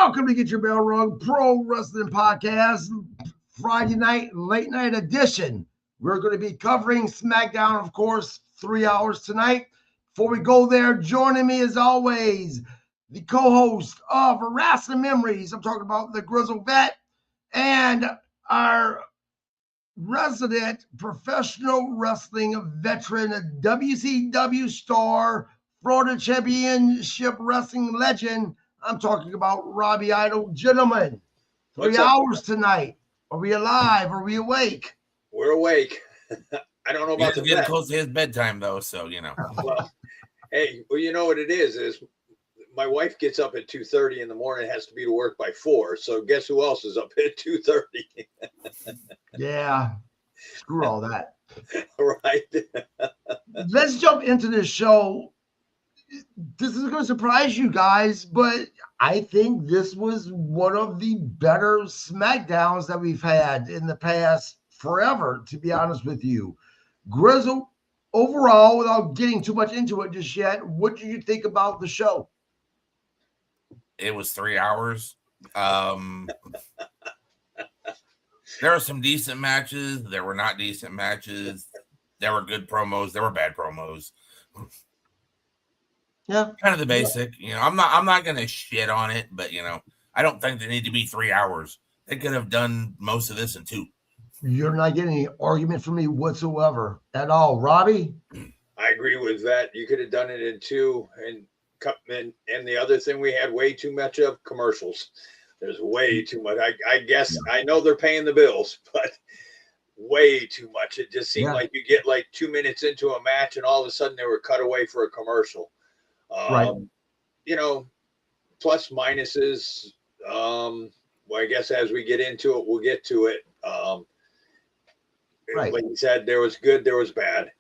Welcome to Get Your Bell Rung Pro Wrestling Podcast, Friday night, late night edition. We're going to be covering SmackDown, of course, 3 hours tonight. Before we go there, joining me as always, the co-host of Wrestling Memories. I'm talking about the Grizzled vet and our resident professional wrestling veteran, WCW star, Florida Championship Wrestling legend. I'm talking about Robbie Idol. Gentlemen, 3 hours tonight. Are we alive? Are we awake? We're awake. I don't know about the getting close to his bedtime, though, so, you know. Well, hey, well, you know what it is my wife gets up at 2:30 in the morning, has to be to work by 4. So guess who else is up at 2:30? Yeah, screw all that. Right. Let's jump into this show. This is going to surprise you guys, but I think this was one of the better SmackDowns that we've had in the past forever, to be honest with you. Grizzled, overall, without getting too much into it just yet, what do you think about the show? It was 3 hours. There were some decent matches. There were not decent matches. There were good promos. There were bad promos. Yeah, kind of the basic. You know, I'm not gonna shit on it, but you know, I don't think they need to be 3 hours. They could have done most of this in 2. You're not getting any argument from me whatsoever at all, Robbie. I agree with that. You could have done it in 2, and the other thing we had way too much of commercials. There's way too much. I guess I know they're paying the bills, but way too much. It just seemed like you get like 2 minutes into a match, and all of a sudden they were cut away for a commercial. Right. You know, plus minuses. Well, I guess as we get into it, we'll get to it. Right. Like you said, there was good, there was bad.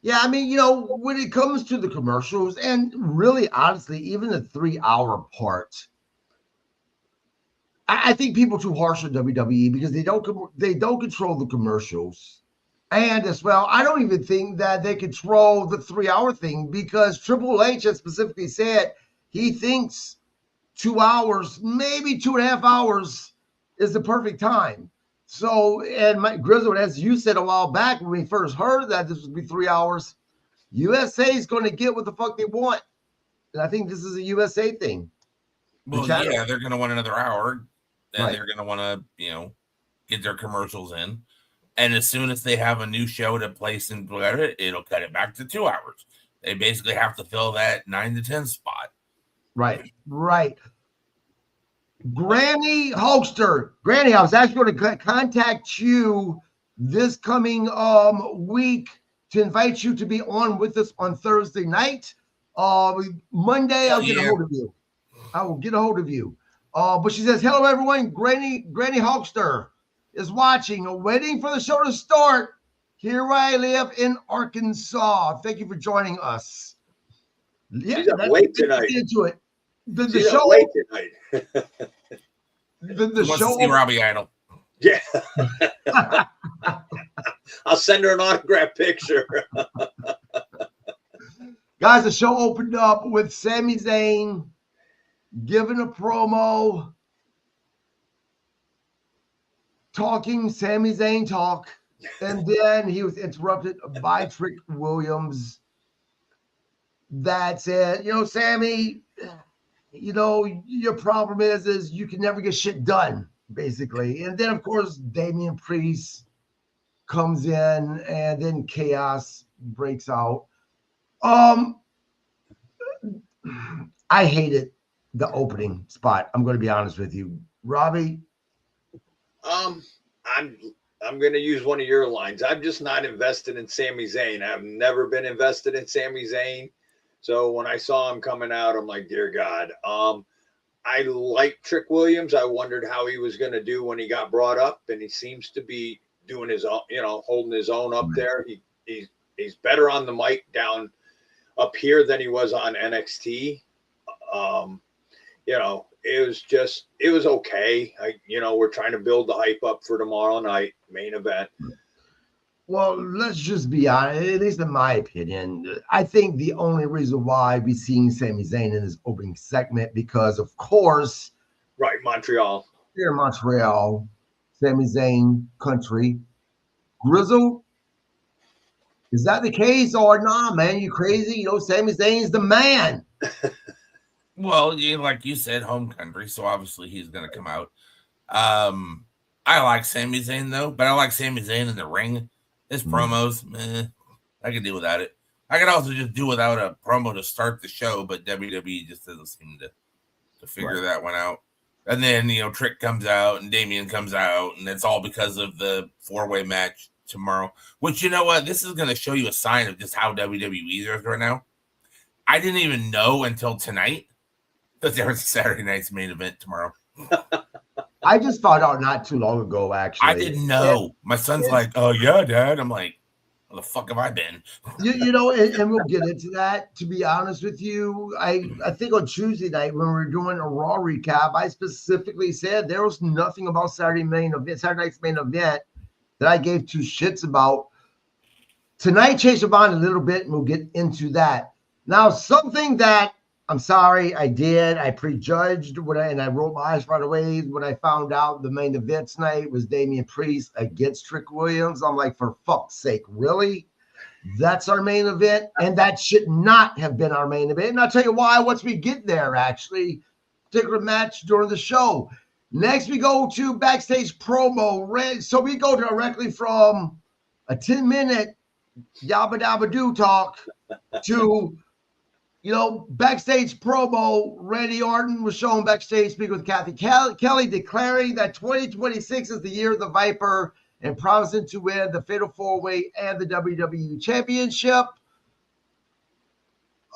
Yeah, I mean, you know, when it comes to the commercials, and really, honestly, even the 3 hour part, I think people are too harsh on WWE because they don't control the commercials. And as well, I don't even think that they control the 3 hour thing because Triple H has specifically said he thinks 2 hours, maybe 2.5 hours is the perfect time. So, and Grizzled, as you said a while back when we first heard that this would be 3 hours, USA is going to get what the fuck they want. And I think this is a USA thing. Well, yeah, they're going to want another hour. And they're going to want to, you know, get their commercials in. And as soon as they have a new show to place and whatever, it'll cut it back to 2 hours. They basically have to fill that 9 to 10 spot. Right. Granny Hulkster. Granny, I was actually going to contact you this coming week to invite you to be on with us on Thursday night. Monday, I'll get a hold of you. I will get a hold of you. But she says, hello, everyone. Granny Hulkster is watching, waiting for the show to start. Here I live in Arkansas. Thank you for joining us. Yeah, she's up late tonight. Into it. The she's show up late tonight. the wants show. To see Robbie Idol. Yeah. I'll send her an autograph picture. Guys, the show opened up with Sami Zayn giving a promo. Talking Sami Zayn talk, and then he was interrupted by Trick Williams. That said, you know, Sammy, you know, your problem is you can never get shit done, basically. And then, of course, Damian Priest comes in, and then chaos breaks out. I hated the opening spot. I'm going to be honest with you, Robbie. I'm going to use one of your lines. I'm just not invested in Sami Zayn. I've never been invested in Sami Zayn. So when I saw him coming out, I'm like, dear God. I like Trick Williams. I wondered how he was going to do when he got brought up, and he seems to be doing his own, you know, holding his own up there. He's better on the mic down up here than he was on NXT. You know, it was okay. We're trying to build the hype up for tomorrow night, main event. Well, let's just be honest, at least in my opinion. I think the only reason why we're seeing Sami Zayn in this opening segment, because of course Right, Montreal. Here in Montreal, Sami Zayn country. Grizzled, is that the case or nah, man? You crazy? You know, Sami Zayn's the man. Well, like you said, home country, so obviously he's going to come out. I like Sami Zayn though, but I like Sami Zayn in the ring. His promos, I can deal without it. I could also just do without a promo to start the show, but WWE just doesn't seem to figure that one out. And then, Trick comes out and Damian comes out, and it's all because of the 4-way match tomorrow. Which, you know what? This is going to show you a sign of just how WWE is right now. I didn't even know until tonight that there was a Saturday night's main event tomorrow. I just found out not too long ago, actually. I didn't know. My son's like, oh, yeah, Dad. I'm like, where the fuck have I been? You know, and we'll get into that. To be honest with you, I think on Tuesday night when we were doing a Raw recap, I specifically said there was nothing about Saturday night's main event that I gave two shits about. Tonight, changed the mind a little bit, and we'll get into that. Now, something that I'm sorry I did. I prejudged and I rolled my eyes right away when I found out the main event tonight was Damian Priest against Trick Williams. I'm like, for fuck's sake, really? That's our main event? And that should not have been our main event. And I'll tell you why once we get there, actually. Particular match during the show. Next, we go to backstage promo. So we go directly from a 10-minute yabba dabba doo talk to backstage promo. Randy Orton was shown backstage speaking with Kathy Kelly, declaring that 2026 is the year of the Viper and promising to win the Fatal 4-Way and the WWE Championship.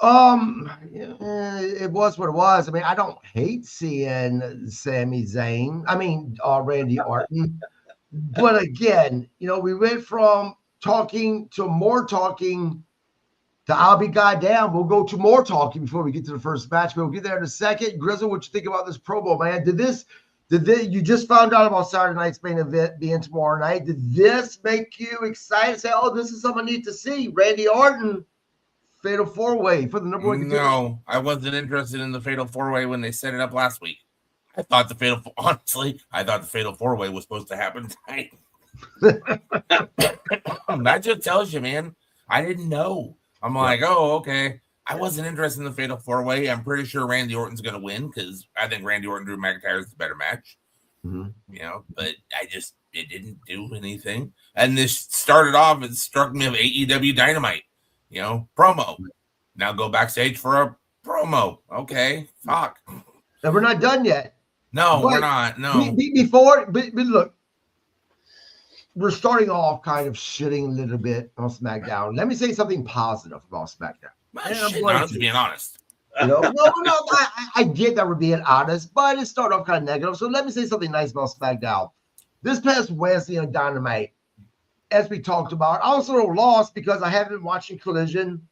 It was what it was. I mean, I don't hate seeing Sami Zayn. Randy Orton. But again, we went from talking to more talking. I'll be goddamn. We'll go to more talking before we get to the first match. We'll get there in a second. Grizzle, what you think about this promo, man? You just found out about Saturday night's main event being tomorrow night. Did this make you excited? Say, oh, this is something I need to see. Randy Orton, Fatal 4-Way for the number one contender. No, I wasn't interested in the Fatal 4-Way when they set it up last week. I thought the Fatal 4-Way was supposed to happen tonight. That just tells you, man. I didn't know. I'm like, oh, okay. I wasn't interested in the Fatal 4-Way. I'm pretty sure Randy Orton's going to win because I think Randy Orton, Drew McIntyre is the better match. But it didn't do anything. And this started off, it struck me of AEW Dynamite, promo. Now go backstage for a promo. Okay, fuck. And we're not done yet. No, we're not. No. But look. We're starting off kind of shitting a little bit on SmackDown. Let me say something positive about SmackDown. I'm being honest. No, I get that we're being honest, but it started off kind of negative. So let me say something nice about SmackDown. This past Wednesday on Dynamite, as we talked about, I was a little lost because I haven't been watching Collision.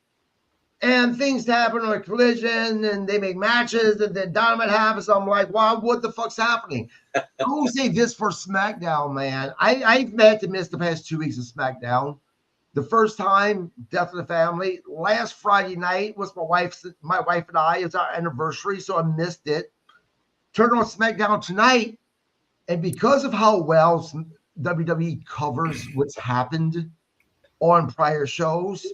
And things happen on a Collision, and they make matches, and then Dynamite happens. So I'm like, wow, what the fuck's happening? I will say this for SmackDown, man. I've had to miss the past 2 weeks of SmackDown. The first time, Death of the Family. Last Friday night was my wife and I. It's our anniversary, so I missed it. Turned on SmackDown tonight, and because of how well WWE covers what's happened on prior shows,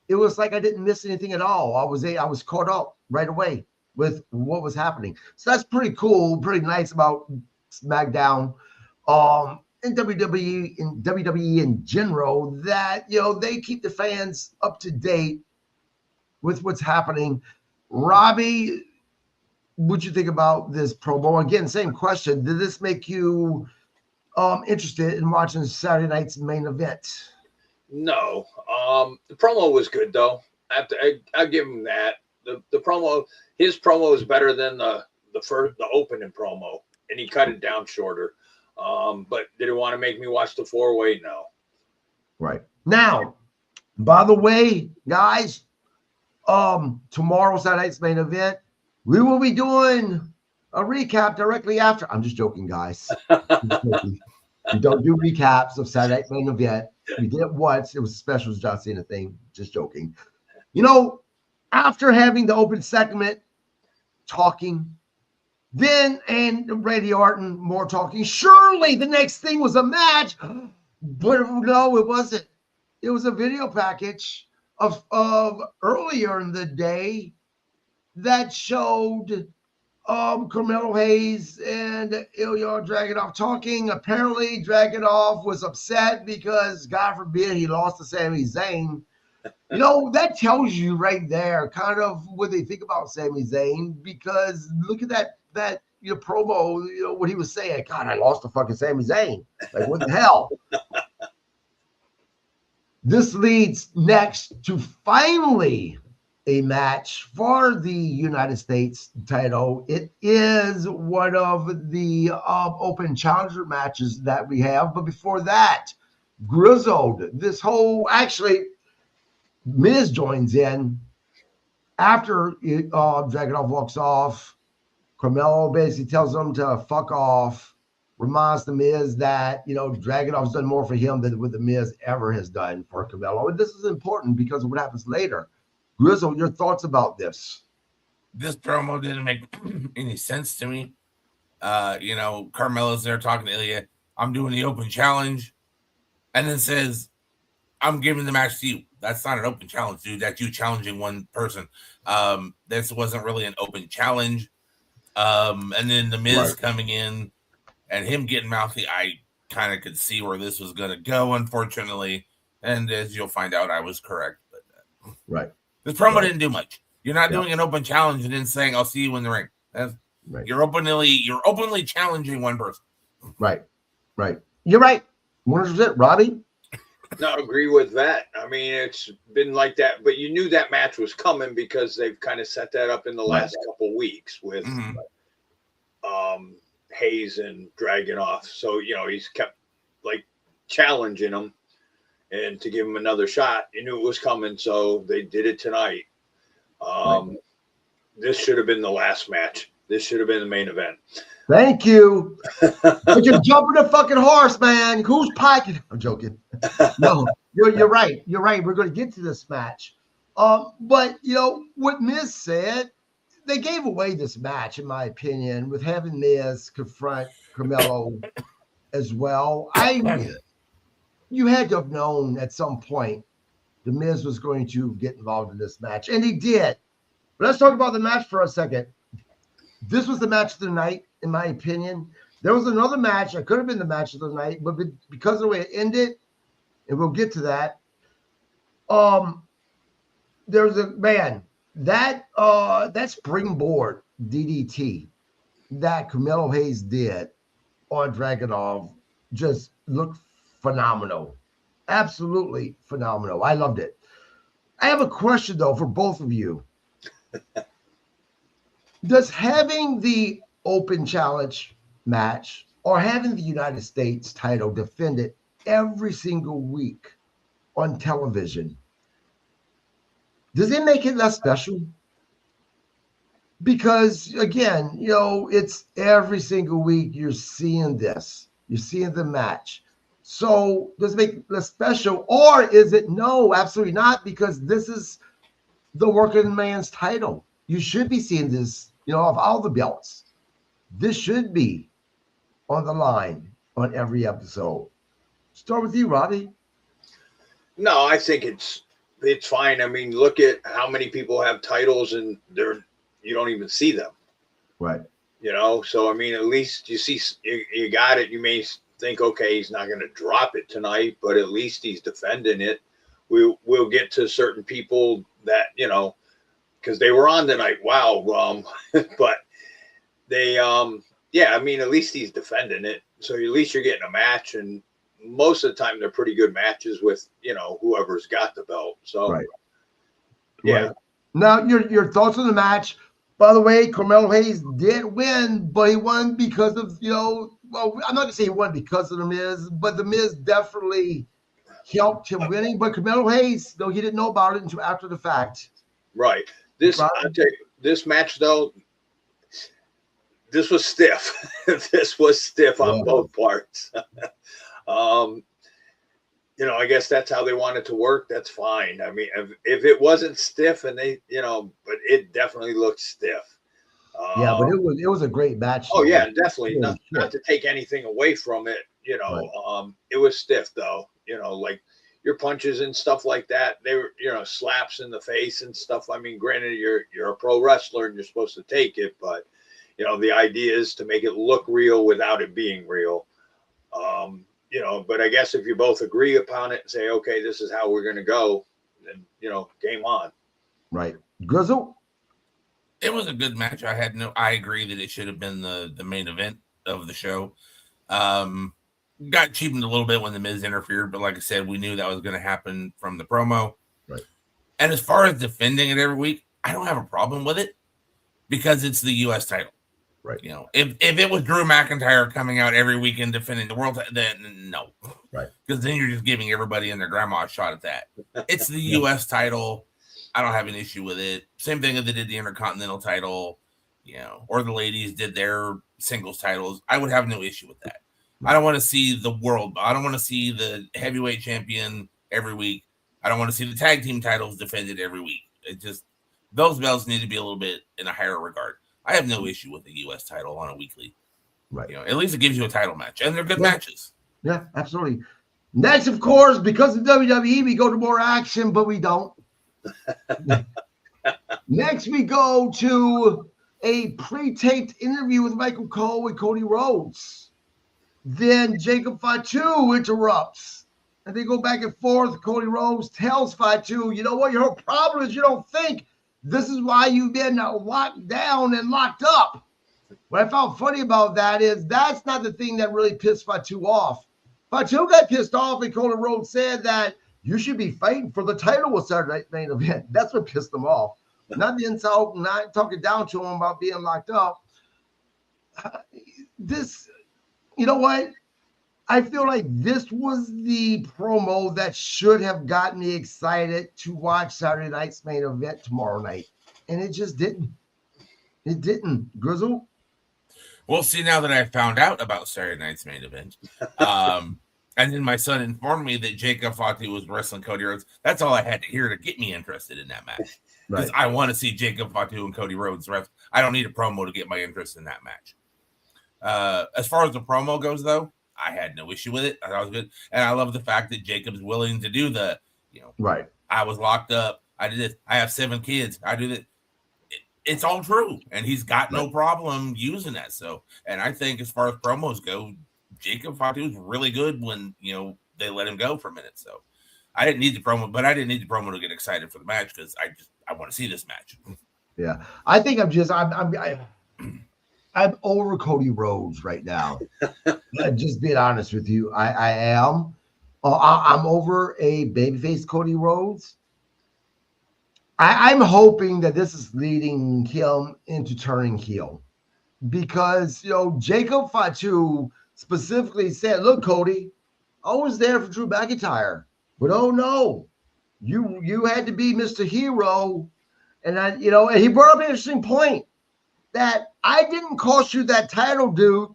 it was like I didn't miss anything at all. I was caught up right away with what was happening. So that's pretty cool, pretty nice about SmackDown. And WWE in general, that they keep the fans up to date with what's happening. Robbie, what'd you think about this promo? Again, same question. Did this make you interested in watching Saturday night's main event? No. The promo was good though. I'll give him that. The promo, his promo is better than the opening promo, and he cut it down shorter. But did it want to make me watch the 4-Way? No. Right. Now, by the way, guys, tomorrow, Saturday night's main event, we will be doing a recap directly after. I'm just joking, guys. We don't do recaps of Saturday night main event. We did it once. It was a special John Cena thing. Just joking. After having the open segment, talking, Then, and Randy Orton, more talking. Surely the next thing was a match. But no, it wasn't. It was a video package of earlier in the day that showed Carmelo Hayes and Ilya Dragunov talking. Apparently, Dragunov was upset because, God forbid, he lost to Sami Zayn. You know, that tells you right there kind of what they think about Sami Zayn, because look at that promo, what he was saying. God, I lost to fucking Sami Zayn. Like, what the hell? This leads next to finally a match for the United States title. It is one of the open challenger matches that we have. But before that, Grizzled, actually, Miz joins in after Dragunov walks off. Carmelo basically tells him to fuck off, reminds the Miz that, Dragunov's done more for him than what the Miz ever has done for Carmelo. And this is important because of what happens later. Grizzle, your thoughts about this? This promo didn't make any sense to me. Carmelo's there talking to Ilya. I'm doing the open challenge. And then says, I'm giving the match to you. That's not an open challenge, dude. That's you challenging one person. This wasn't really an open challenge. And then the Miz coming in and him getting mouthy. I kind of could see where this was going to go, unfortunately. And as you'll find out, I was correct. But right. This promo didn't do much. You're not doing an open challenge and then saying, I'll see you in the ring. You're openly challenging one person. Right. You're right. 100%. Robbie? No, agree with that. I mean, it's been like that, but you knew that match was coming because they've kind of set that up in the last couple weeks with Hayes and Dragunov. So, he's kept challenging him and to give him another shot. You knew it was coming, so they did it tonight. This should have been the last match. This should have been the main event. Thank you. But you're jumping the fucking horse, man. Who's piking? I'm joking. No, you're right. You're right. We're going to get to this match. But, what Miz said, they gave away this match, in my opinion, with having Miz confront Carmelo as well. You had to have known at some point the Miz was going to get involved in this match, and he did. But let's talk about the match for a second. This was the match of the night, in my opinion. There was another match. It could have been the match of the night, but because of the way it ended, and we'll get to that, there's that springboard DDT that Carmelo Hayes did on Dragunov just looked phenomenal. Absolutely phenomenal. I loved it. I have a question, though, for both of you. Does having the open challenge match or having the United States title defended every single week on television, does it make it less special? Because, again, it's every single week you're seeing this. You're seeing the match. So does it make it less special? Or is it no, absolutely not, because this is the working man's title. You should be seeing this, of all the belts. This should be on the line on every episode. Start with you, Robbie. No, I think it's fine. I mean, look at how many people have titles and you don't even see them. Right. So I mean, at least you see you got it. You may think, okay, he's not going to drop it tonight, but at least he's defending it. We'll get to certain people that, because they were on tonight. Wow. But they, I mean, at least he's defending it. So at least you're getting a match, and most of the time they're pretty good matches with, whoever's got the belt. So, right. Yeah. Right. Now, your thoughts on the match. By the way, Carmelo Hayes did win, but he won because of, well, I'm not going to say he won because of the Miz, but the Miz definitely helped him winning. But Carmelo Hayes, though, he didn't know about it until after the fact. Right. This match, though, this was stiff. This was stiff on both parts. I guess that's how they want it to work. That's fine. I mean, if it wasn't stiff and they, but it definitely looked stiff. Yeah, but it was a great match. Oh though. yeah, definitely. Not to take anything away from it, Right. it was stiff though. Like your punches and stuff like that. They were, slaps in the face and stuff. I mean, granted, you're a pro wrestler and you're supposed to take it, but the idea is to make it look real without it being real. But I guess if you both agree upon it and say, okay, this is how we're going to go, then game on. Right. Grizzle. It was a good match. I agree that it should have been the main event of the show. Got cheapened a little bit when the Miz interfered, but like I said, we knew that was going to happen from the promo. Right. And as far as defending it every week, I don't have a problem with it because it's the U.S. title. Right. If it was Drew McIntyre coming out every weekend defending the world, then no. Right. Because then you're just giving everybody and their grandma a shot at that. It's the U.S. title. I don't have an issue with it. Same thing if they did the Intercontinental title, or the ladies did their singles titles. I would have no issue with that. I don't want to see the world. I don't want to see the heavyweight champion every week. I don't want to see the tag team titles defended every week. It just, those belts need to be a little bit in a higher regard. I have no issue with the U.S. title on a weekly. Right. At least it gives you a title match, and they're good matches. Yeah, absolutely. Next, of course, because of WWE, we go to more action, but we don't. Next, we go to a pre-taped interview with Michael Cole and Cody Rhodes. Then Jacob Fatu interrupts, and they go back and forth. Cody Rhodes tells Fatu, you know what? Your problem is you don't think. This is why you've been locked down and locked up. What I found funny about that is that's not the thing that really pissed Fatu off. Fatu got pissed off, and Cody Rhodes said that you should be fighting for the title with Saturday Night Main Event. That's what pissed him off. Not the insult, not talking down to him about being locked up. You know what? I feel like this was the promo that should have gotten me excited to watch Saturday Night's Main Event tomorrow night. And it just didn't. It didn't. Grizzle? Well, see, now that I found out about Saturday Night's Main Event, and then my son informed me that Jacob Fatu was wrestling Cody Rhodes, that's all I had to hear to get me interested in that match. Because I want to see Jacob Fatu and Cody Rhodes wrestle. I don't need a promo to get my interest in that match. As far as the promo goes, though, I had no issue with it. I thought it was good. And I love the fact that Jacob's willing to do the, right. I was locked up. I did this. I have 7 kids. I do that. It's all true. And he's got no problem using that. So, and I think as far as promos go, Jacob Fatu is really good when, they let him go for a minute. So I didn't need the promo, but I didn't need the promo to get excited for the match because I want to see this match. Yeah. I think I'm over Cody Rhodes right now. Just being honest with you, I am. I'm over a babyface Cody Rhodes. I'm hoping that this is leading him into turning heel because, Jacob Fatu specifically said, look, Cody, I was there for Drew McIntyre, but oh no, you had to be Mr. Hero. And and he brought up an interesting point that I didn't cost you that title, dude.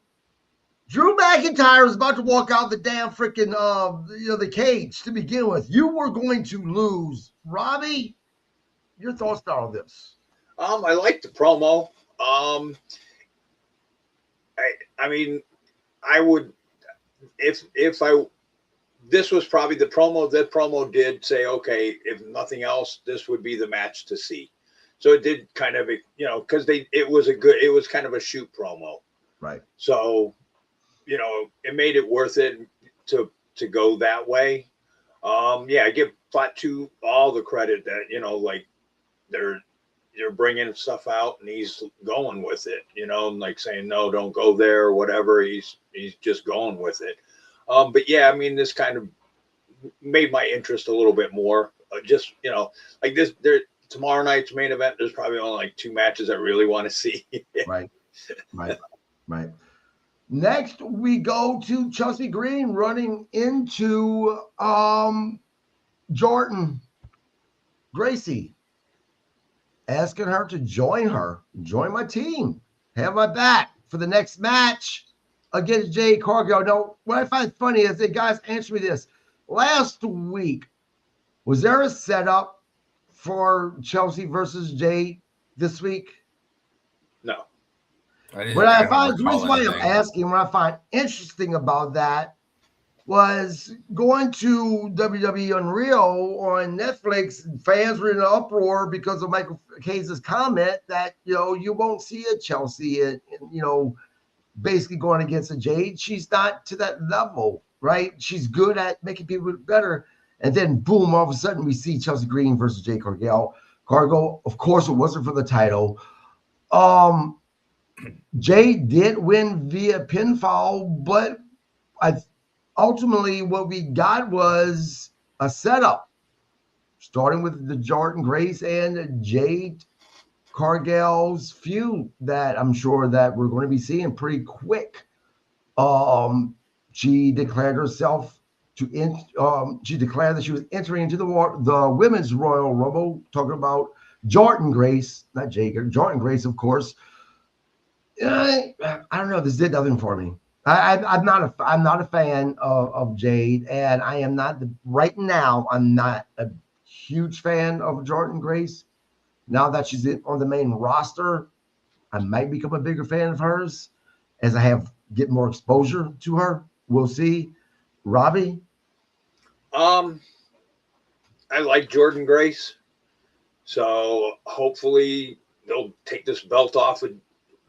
Drew McIntyre was about to walk out the damn freaking the cage to begin with. You were going to lose. Robbie, your thoughts on all this? I like the promo. I mean, I would this was probably the promo that promo did say, okay, if nothing else, this would be the match to see. So it did kind of, because it was kind of a shoot promo. Right. So, it made it worth it to go that way. I give Fatu all the credit that, they're bringing stuff out and he's going with it, and like saying, no, don't go there or whatever. He's just going with it. But yeah, I mean, this kind of made my interest a little bit more. Just, like this, tomorrow night's main event, there's probably only like 2 matches I really want to see. Right. Next, we go to Chelsea Green running into Jordan Gracie, asking her to join my team, have my back for the next match against Jay Cargill. Now, what I find funny is that guys answer me this. Last week, was there a setup for Chelsea versus Jay this week? No. What I find, the reason why I'm asking, what I find interesting about that was going to WWE Unreal on Netflix. Fans were in an uproar because of Michael Hayes' comment that, you won't see a Chelsea and basically going against a Jade. She's not to that level, right? She's good at making people better. And then boom, all of a sudden we see Chelsea Green versus Jade Cargill. Of course, it wasn't for the title. Jade did win via pinfall, but ultimately what we got was a setup, starting with the Jordynne Grace and Jade Cargill's feud that I'm sure that we're going to be seeing pretty quick. She declared herself she declared that she was entering into the Women's Royal Rumble, talking about Jordynne Grace, not Jade, Jordynne Grace, of course. I don't know. This did nothing for me. I'm not a fan of Jade, and I am not right now. I'm not a huge fan of Jordynne Grace. Now that she's on the main roster, I might become a bigger fan of hers as I get more exposure to her. We'll see. Robbie? I like Jordynne Grace, so hopefully they'll take this belt off of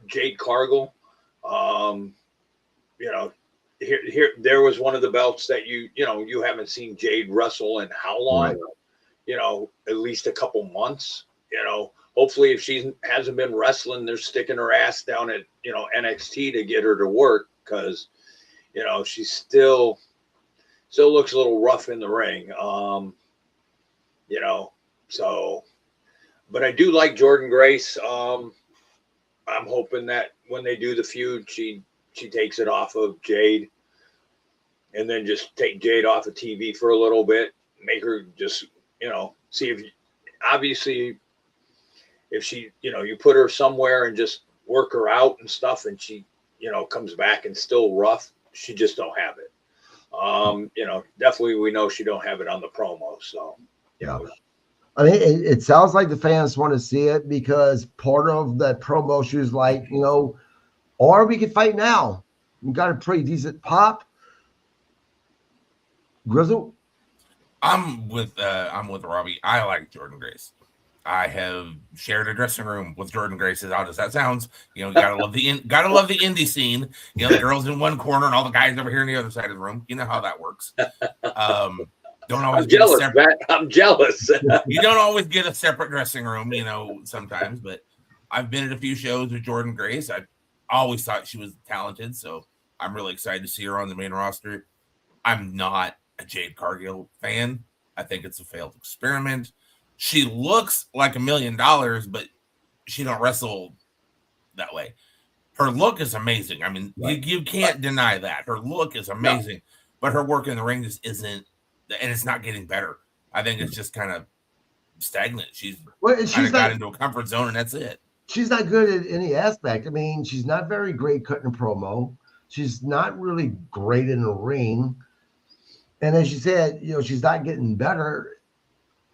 Jade Cargill. Here there was one of the belts that you haven't seen Jade wrestle in how long? Right. At least a couple months. Hopefully if she hasn't been wrestling, they're sticking her ass down at NXT to get her to work, because she still looks a little rough in the ring. But I do like Jordynne Grace. I'm hoping that when they do the feud, she takes it off of Jade, and then just take Jade off of TV for a little bit, make her just, see if obviously if she, you put her somewhere and just work her out and stuff, and she, comes back and still rough, she just don't have it. Definitely we know she don't have it on the promo. So, I mean, it sounds like the fans want to see it, because part of that promo, she was like, or we could fight now. We got a pretty decent pop. Grizzled? I'm with Robbie. I like Jordynne Grace. I have shared a dressing room with Jordynne Grace. As odd as that sounds, gotta love the indie scene. The girls in one corner and all the guys over here on the other side of the room. You know how that works. Don't always get jealous, Matt. I'm jealous. You don't always get a separate dressing room, sometimes. But I've been at a few shows with Jordynne Grace. I always thought she was talented, so I'm really excited to see her on the main roster. I'm not a Jade Cargill fan. I think it's a failed experiment. She looks like $1 million, but she don't wrestle that way. Her look is amazing. I mean, right. you can't deny that. Her look is amazing, but her work in the ring just isn't, and it's not getting better. I think it's just kind of stagnant. She's kind of got into a comfort zone, and that's it. She's not good at any aspect. I mean, she's not very great cutting a promo. She's not really great in the ring. And as you said, she's not getting better.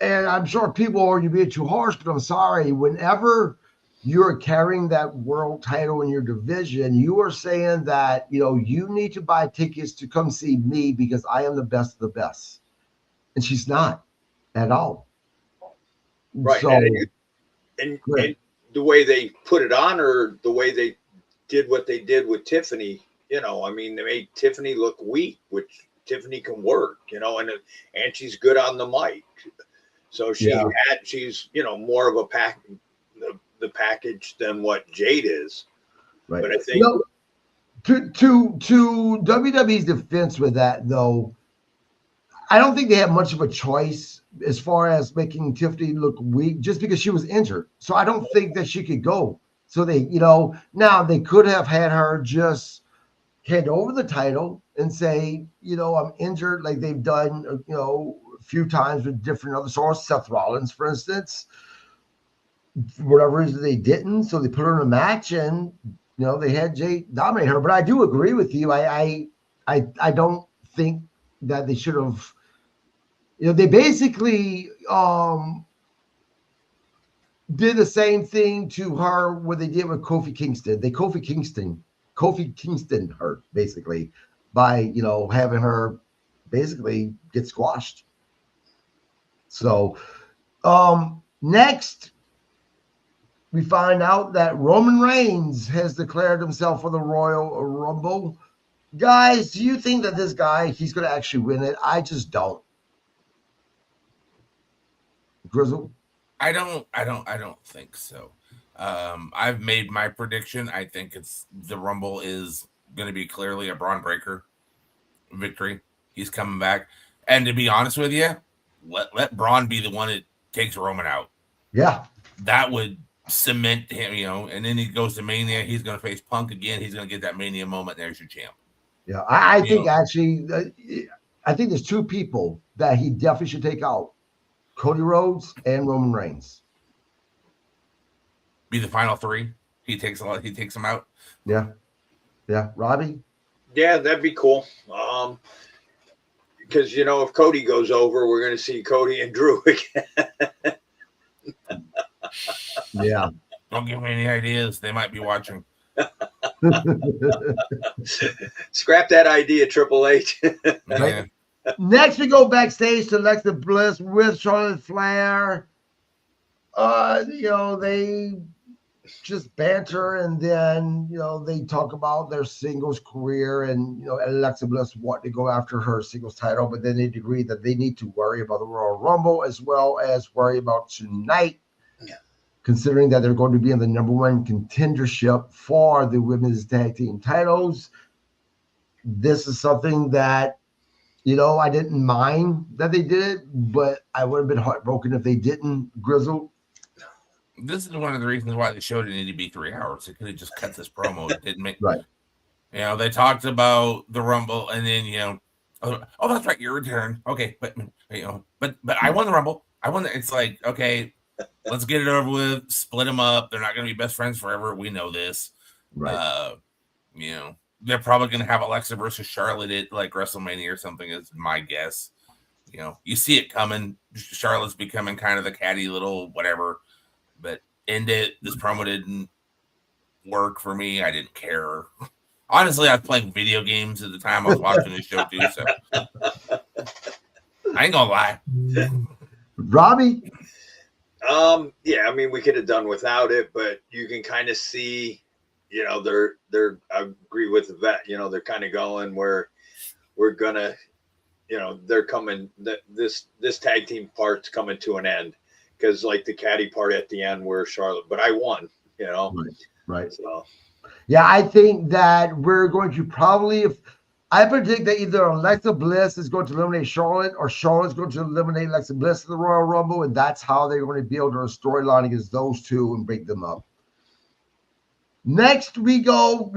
And I'm sure people are going to be too harsh, but I'm sorry. Whenever you're carrying that world title in your division, you are saying that, you need to buy tickets to come see me because I am the best of the best. And she's not at all. Right. So, and the way they put it on her, the way they did what they did with Tiffany, they made Tiffany look weak, which Tiffany can work, and she's good on the mic. So she's more of a the package than what Jade is. Right. But I think to WWE's defense with that, though, I don't think they have much of a choice as far as making Tiffany look weak just because she was injured. So I don't think that she could go. So they, now they could have had her just hand over the title and say, I'm injured, like they've done, a few times with different other sources, Seth Rollins, for instance. For whatever reason they didn't, so they put her in a match and they had Jay dominate her. But I do agree with you. I don't think that they should have. They basically did the same thing to her what they did with Kofi Kingston. They Kofi Kingston her basically by having her basically get squashed. So next we find out that Roman Reigns has declared himself for the Royal Rumble. Guys, do you think that this guy, he's going to actually win it? I just don't. Grizzle? I don't think so. I've made my prediction. I think the Rumble is going to be clearly a Braun Breaker victory. He's coming back. And to be honest with you, let Braun be the one that takes Roman out. Yeah. That would cement him, and then he goes to Mania. He's going to face Punk again. He's going to get that Mania moment. There's your champ. Yeah, I think actually, I think there's two people that he definitely should take out: Cody Rhodes and Roman Reigns. Be the final three. He takes them out. Yeah, Robbie. Yeah, that'd be cool. Because if Cody goes over, we're going to see Cody and Drew again. Yeah. Don't give me any ideas. They might be watching. Scrap that idea, Triple H. Yeah. Next, we go backstage to Alexa Bliss with Charlotte Flair. They just banter, and then they talk about their singles career, and Alexa Bliss wanted to go after her singles title, but then they agree that they need to worry about the Royal Rumble as well as worry about tonight. Yeah. Considering that they're going to be in the number one contendership for the women's tag team titles. This is something that, I didn't mind that they did it, but I would have been heartbroken if they didn't. Grizzled. This is one of the reasons why the show didn't need to be 3 hours. They could have just cut this promo. It didn't make right. They talked about the Rumble, and then oh, that's right, your return. Okay, but I won the Rumble. It's like, okay, let's get it over with. Split them up. They're not going to be best friends forever. We know this. Right. They're probably going to have Alexa versus Charlotte at like WrestleMania or something, is my guess. You see it coming. Charlotte's becoming kind of the catty little whatever. But this promo didn't work for me. I didn't care. Honestly, I was playing video games at the time I was watching this show too. So I ain't gonna lie. Robbie? Yeah, I mean, we could have done without it, but you can kind of see, they're I agree with the vet, they're kind of going where we're gonna, they're coming, this tag team part's coming to an end, because like the caddy part at the end where Charlotte, but I won, Right. So yeah, I think that we're going to probably, I predict that either Alexa Bliss is going to eliminate Charlotte, or Charlotte's going to eliminate Alexa Bliss in the Royal Rumble, and that's how they're going to build their storyline against those two and break them up. Next, we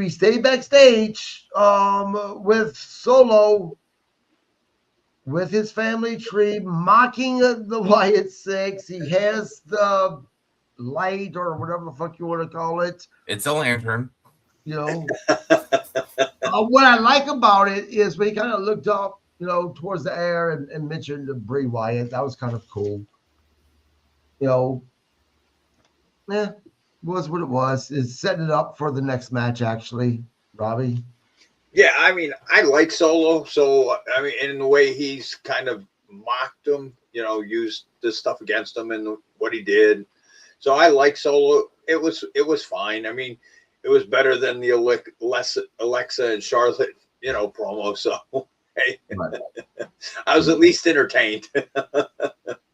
stay backstage with Solo with his family tree mocking the Wyatt Six. He has the light, or whatever the fuck you want to call it. It's a lantern. What I like about it is when he kind of looked up, towards the air and mentioned Bray Wyatt. That was kind of cool. Was what it was. It's setting it up for the next match, actually, Robbie. Yeah, I mean, I like Solo. So, I mean, in the way he's kind of mocked him, used this stuff against him and what he did. So I like Solo. It was fine. I mean, it was better than the Alexa and Charlotte, promo. So, hey, right. I was at least entertained.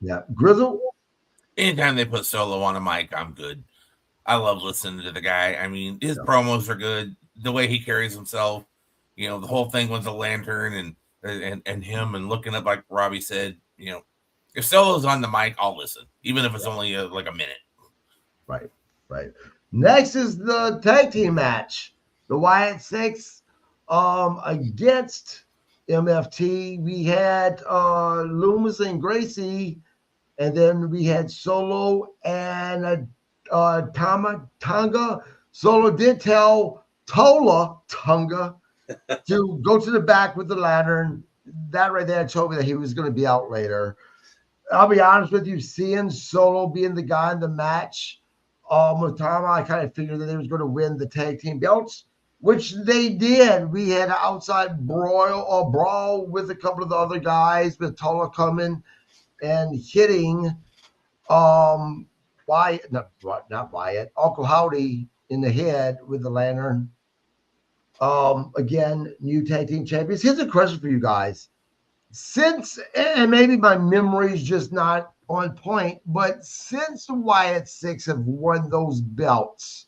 Yeah. Grizzle? Anytime they put Solo on a mic, I'm good. I love listening to the guy. I mean, his promos are good. The way he carries himself, the whole thing with the lantern and him and looking up, like Robbie said, if Solo's on the mic, I'll listen, even if it's only like a minute. Right. Next is the tag team match. The Wyatt Six against MFT. We had Loomis and Gracie, and then we had Solo and Tonga. Solo did tell Tonga to go to the back with the lantern. That right there told me that he was going to be out later. I'll be honest with you, seeing Solo being the guy in the match, with Tama, I kind of figured that they was going to win the tag team belts, which they did. We had an outside brawl with a couple of the other guys, with Tola coming and hitting Wyatt, not Wyatt, Uncle Howdy in the head with the lantern. Again, new tag team champions. Here's a question for you guys. Since, and maybe my memory is just not on point, but since the Wyatt Six have won those belts,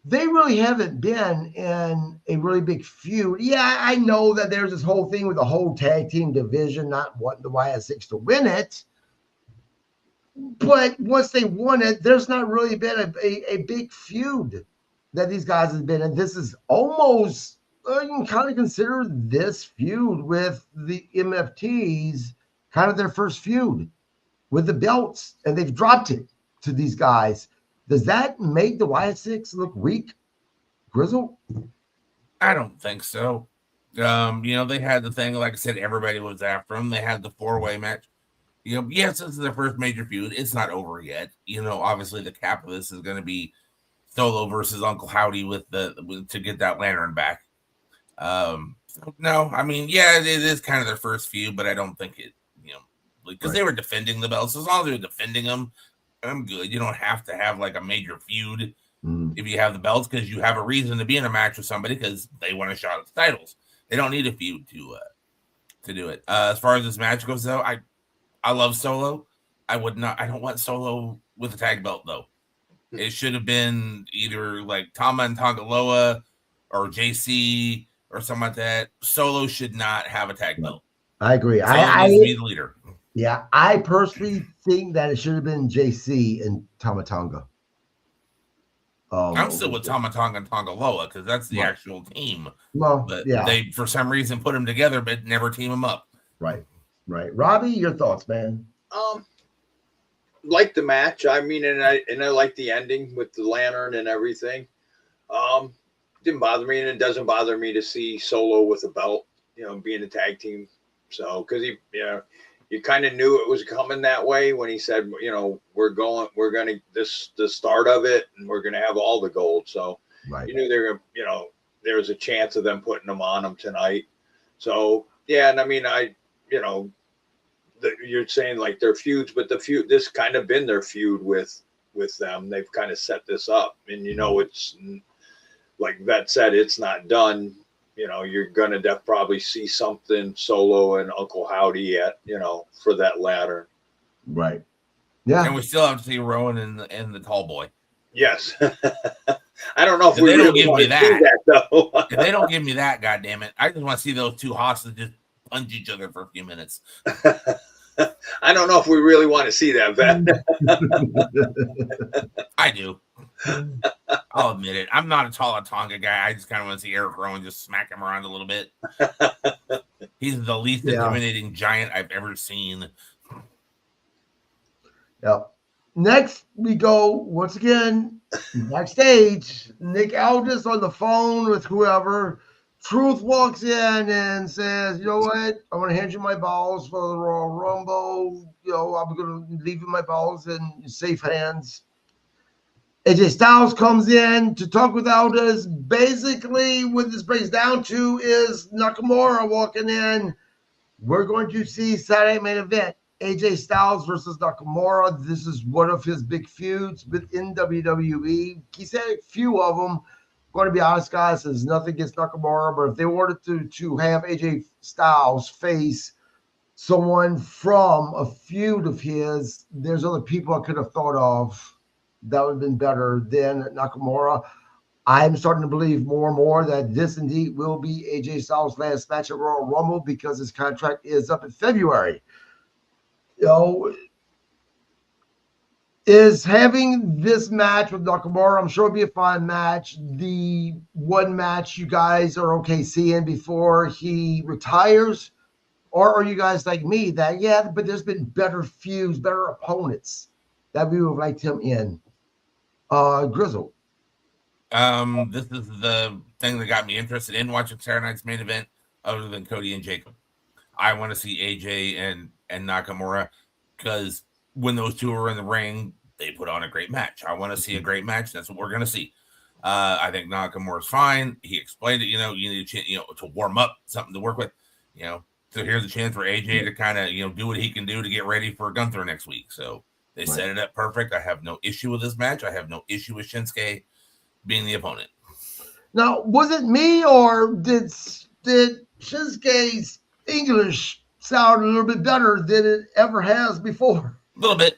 they really haven't been in a really big feud. Yeah, I know that there's this whole thing with the whole tag team division not wanting the Wyatt Six to win it. But once they won it, there's not really been a big feud that these guys have been in. This is almost, you can kind of consider this feud with the MFTs kind of their first feud with the belts, and they've dropped it to these guys. Does that make the Wyatt Six look weak, Grizzle? I don't think so. They had the thing, like I said, everybody was after them. They had the 4-way match. Yes, this is their first major feud. It's not over yet. Obviously the cap of this is going to be Solo versus Uncle Howdy to get that lantern back. No, I mean, yeah, it is kind of their first feud, but I don't think it, because they were defending the belts. As long as they're defending them, I'm good. You don't have to have like a major feud if you have the belts, because you have a reason to be in a match with somebody because they want a shot at the titles. They don't need a feud to do it. As far as this match goes, though, I love Solo. I don't want Solo with a tag belt, though. It should have been either like Tama and Tongaloa or JC or something like that. Solo should not have a tag belt. I agree. I needs to be the leader. Yeah, I personally think that it should have been JC and Tama Tonga. I'm still with Tama Tonga and Tongaloa because that's the actual team. Well, but they, for some reason, put them together but never team them up. Right. Robbie, your thoughts, man? Like the match. I mean, and I like the ending with the lantern and everything. Didn't bother me, and it doesn't bother me to see Solo with a belt, being a tag team. So, because you kind of knew it was coming that way when he said, we're going to the start of it, and we're going to have all the gold. So you knew they're going there was a chance of them putting them on them tonight. So yeah, and I mean, you're saying like their feuds, but this kind of been their feud with them. They've kind of set this up, and it's like Vet said, it's not done. You're gonna probably see something Solo and Uncle Howdy at for that ladder. Right. Yeah. And we still have to see Rowan and the tall boy. Yes. I don't know if they don't give me that though. If they don't give me that, goddammit, I just want to see those two hostages punch each other for a few minutes. I don't know if we really want to see that, Vet. I do. I'll admit it. I'm not a tall Tonga guy. I just kind of want to see Eric Rowan just smack him around a little bit. He's the least intimidating giant I've ever seen. Yep. Next, we go once again backstage. Nick Aldis on the phone with whoever. Truth walks in and says, "You know what? I want to hand you my balls for the Royal Rumble. I'm going to leave my balls in safe hands." AJ Styles comes in to talk with Aldis. Basically, what this breaks down to is Nakamura walking in. We're going to see Saturday main event. AJ Styles versus Nakamura. This is one of his big feuds within WWE. He said a few of them. Going to be honest, guys, there's nothing against Nakamura, but if they wanted to have AJ Styles face someone from a feud of his, there's other people I could have thought of that would have been better than Nakamura. I'm starting to believe more and more that this indeed will be AJ Styles' last match at Royal Rumble because his contract is up in February. Is having this match with Nakamura, I'm sure it'll be a fun match. The one match you guys are okay seeing before he retires? Or are you guys like me that, but there's been better feuds, better opponents that we would have liked him in? Grizzled. This is the thing that got me interested in watching Saturday Night's main event other than Cody and Jacob. I want to see AJ and Nakamura. because when those two are in the ring, they put on a great match. I want to see a great match. That's what we're going to see. I think Nakamura's fine. He explained it. You need to warm up, something to work with. So here's a chance for AJ to kind of do what he can do to get ready for Gunther next week. So they set it up perfect. I have no issue with this match. I have no issue with Shinsuke being the opponent. Now, was it me or did Shinsuke's English sound a little bit better than it ever has before? A little bit.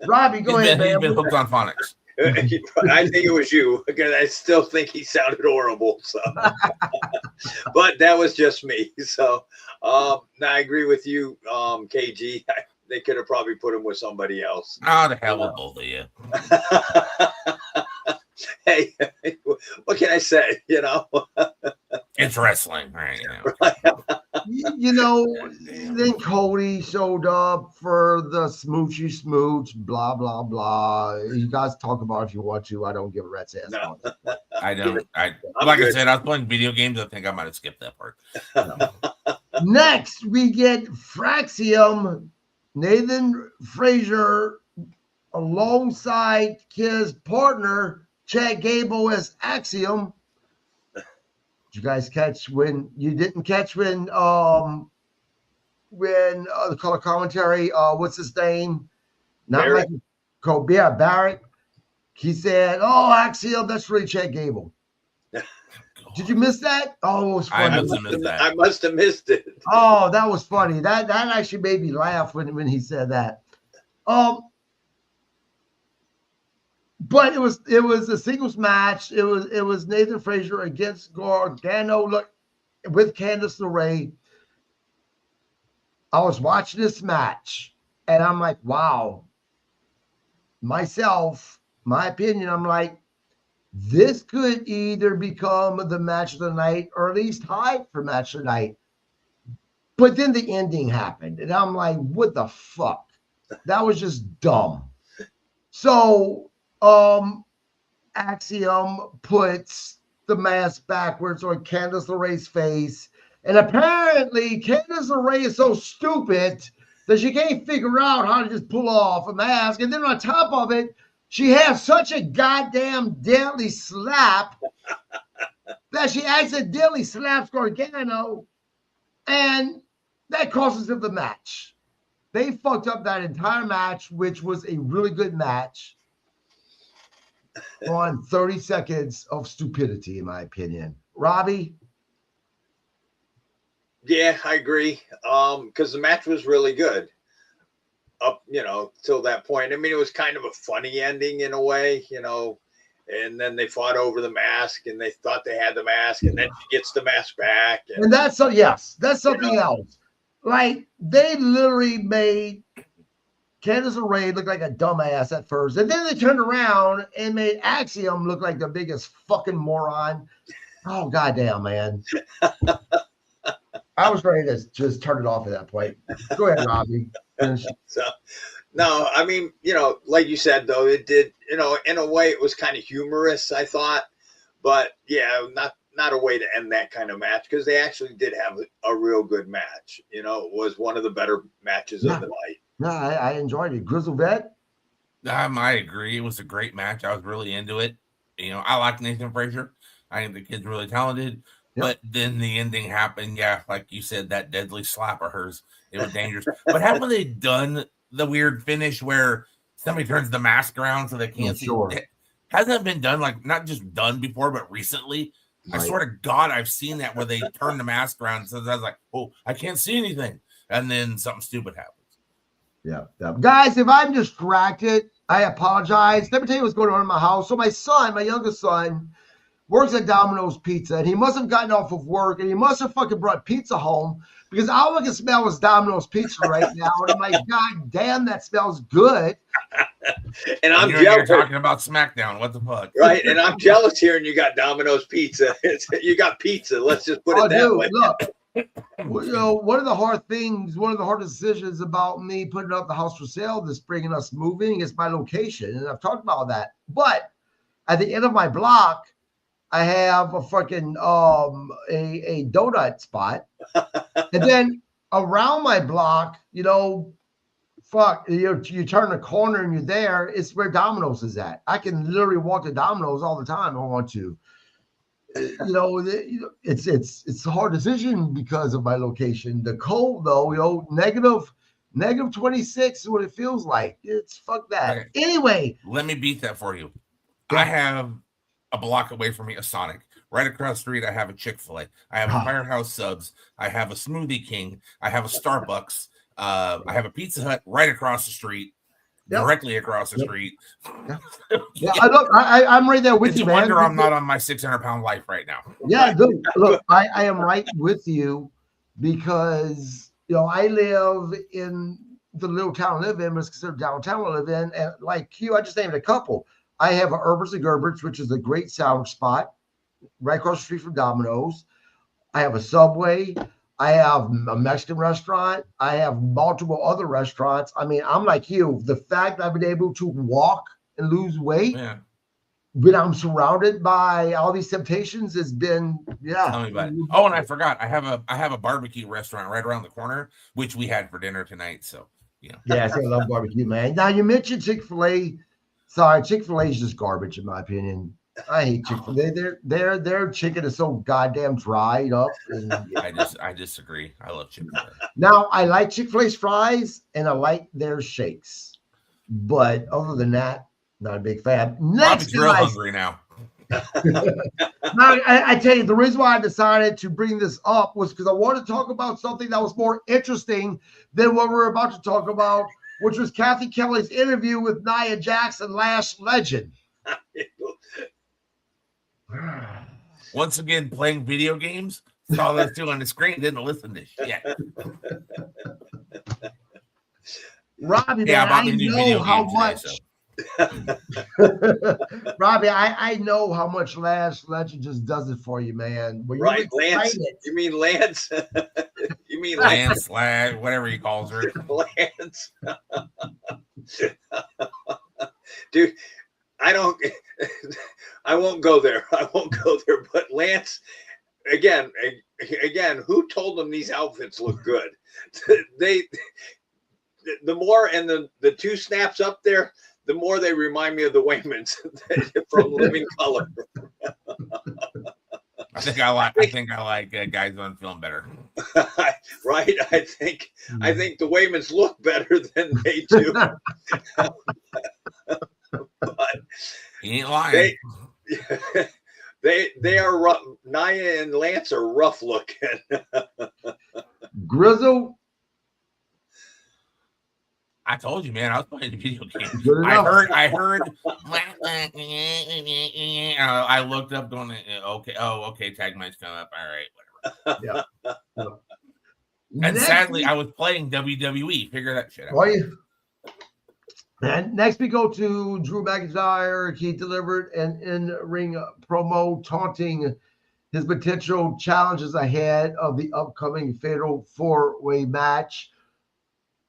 Robbie, go ahead, man. He's been hooked on phonics. I think it was you, because I still think he sounded horrible. So, but that was just me. So, I agree with you, KG. They could have probably put him with somebody else. Oh, the hell with both of you. Hey, what can I say? It's wrestling, right? Then Cody showed up for the smoochy smooch, blah blah blah. You guys talk about it if you want to. I don't give a rat's ass. No. I don't. I said, I was playing video games. I think I might have skipped that part. Next, we get Fraxium, Nathan Frazier, alongside his partner Chad Gable as Axiom. Did you guys catch when you didn't catch when the color commentary? What's his name? Not Barrett. Kobe. Yeah, Barrett. He said, "Oh, Axiom, that's really Chad Gable." Did you miss that? Oh, it was funny. I must have missed it. Oh, that was funny. That actually made me laugh when he said that. But it was a singles match. It was Nathan Frazier against Gargano with Candice LeRae. I was watching this match and I'm like, wow. My opinion, I'm like, this could either become the match of the night or at least tied for match of the night. But then the ending happened and I'm like, what the fuck? That was just dumb. So Axiom puts the mask backwards on Candice LeRae's face. And apparently Candice LeRae is so stupid that she can't figure out how to just pull off a mask. And then on top of it, she has such a goddamn deadly slap that she accidentally slaps Gargano. And that costs him the match. They fucked up that entire match, which was a really good match, on 30 seconds of stupidity, in my opinion. Robbie? Yeah, I agree. Because the match was really good up, till that point. I mean, it was kind of a funny ending in a way, and then they fought over the mask and they thought they had the mask and then she gets the mask back. And that's something else. Like, they literally made Candice LeRae looked like a dumbass at first. And then they turned around and made Axiom look like the biggest fucking moron. Oh, goddamn, man. I was ready to just turn it off at that point. Go ahead, Robbie. So, no, I mean, like you said, though, it did, in a way it was kind of humorous, I thought. But, yeah, not a way to end that kind of match, because they actually did have a real good match. It was one of the better matches of the night. No, I enjoyed it. Grizzled Vet? I agree. It was a great match. I was really into it. I like Nathan Frazier. I think the kid's really talented. Yep. But then the ending happened. Yeah, like you said, that deadly slap of hers, it was dangerous. But haven't they done the weird finish where somebody turns the mask around so they can't see? Sure. Hasn't that been done, like, not just done before, but recently? Right. I swear to God, I've seen that where they turn the mask around. So I was like, oh, I can't see anything. And then something stupid happens. Yeah. Guys, if I'm distracted, I apologize. Let me tell you what's going on in my house. So my youngest son, works at Domino's Pizza, and he must have gotten off of work, and he must have fucking brought pizza home, because all I can smell is Domino's Pizza right now. And I'm like, God damn, that smells good. And I'm jealous. You're talking about SmackDown. What the fuck? Right. And I'm jealous here, and you got Domino's Pizza. You got pizza. Let's just put it that way. Look, one of the hardest decisions about me putting up the house for sale, this bringing us moving, is my location. And I've talked about that. But at the end of my block, I have a fucking a donut spot, and then around my block, fuck, you turn the corner and you're there. It's where Domino's is at. I can literally walk to Domino's all the time if I want to. It's a hard decision because of my location. The cold though, negative 26 is what it feels like. It's fuck that. Okay. Anyway, let me beat that for you. Yeah. I have a block away from me a Sonic. Right across the street, I have a Chick-fil-A. I have a Firehouse Subs. I have a Smoothie King. I have a Starbucks. I have a Pizza Hut right across the street, directly across the street. Yeah, I'm right there with it's you, a man. wonder I'm not on my 600-pound life right now. Yeah, dude, look, I am right with you because I live in the little town I live in, but it's considered downtown I live in, and like you, I just named a couple. I have a Herbers and Gerberts, which is a great sandwich spot right across the street from Domino's. I have a Subway. I have a Mexican restaurant. I have multiple other restaurants. I mean, I'm like you. The fact I've been able to walk and lose weight when I'm surrounded by all these temptations has been, Tell me about it. Oh, and I forgot. I have a barbecue restaurant right around the corner, which we had for dinner tonight. So, Yeah, I love barbecue, man. Now, you mentioned Chick-fil-A. Sorry, Chick-fil-A is just garbage, in my opinion. I hate Chick-fil-A. Their chicken is so goddamn dried up. And, I disagree. I love Chick-fil-A. Now, I like Chick-fil-A's fries and I like their shakes, but other than that, not a big fan. Next, real hungry now. Now, I tell you, the reason why I decided to bring this up was because I wanted to talk about something that was more interesting than what we're about to talk about, which was Kathy Kelly's interview with Nia Jackson, Lash Legend. Once again, playing video games, saw those two on the screen, didn't listen to shit. Robbie, man, I know how much. Robbie, I know how much Lash Legend just does it for you, man. Right, Lance. You mean Lance? You mean Lance, Lash, whatever he calls her. Lance. Dude, I won't go there. But Lance, again, who told them these outfits look good? The more, and the two snaps up there, the more they remind me of the Waymans from Living Color. I think I like Guys on Film better. Right? I think the Waymans look better than they do. But he ain't lying. They are rough. Nia and Lance are rough looking. Grizzled. I told you, man. I was playing the video game. I heard. I looked up, going, okay. Oh, okay. Tag match coming up. All right, whatever. Yeah. And sadly, I was playing WWE. Figure that shit out. And next we go to Drew McIntyre. He delivered an in-ring promo taunting his potential challenges ahead of the upcoming Fatal 4-Way match.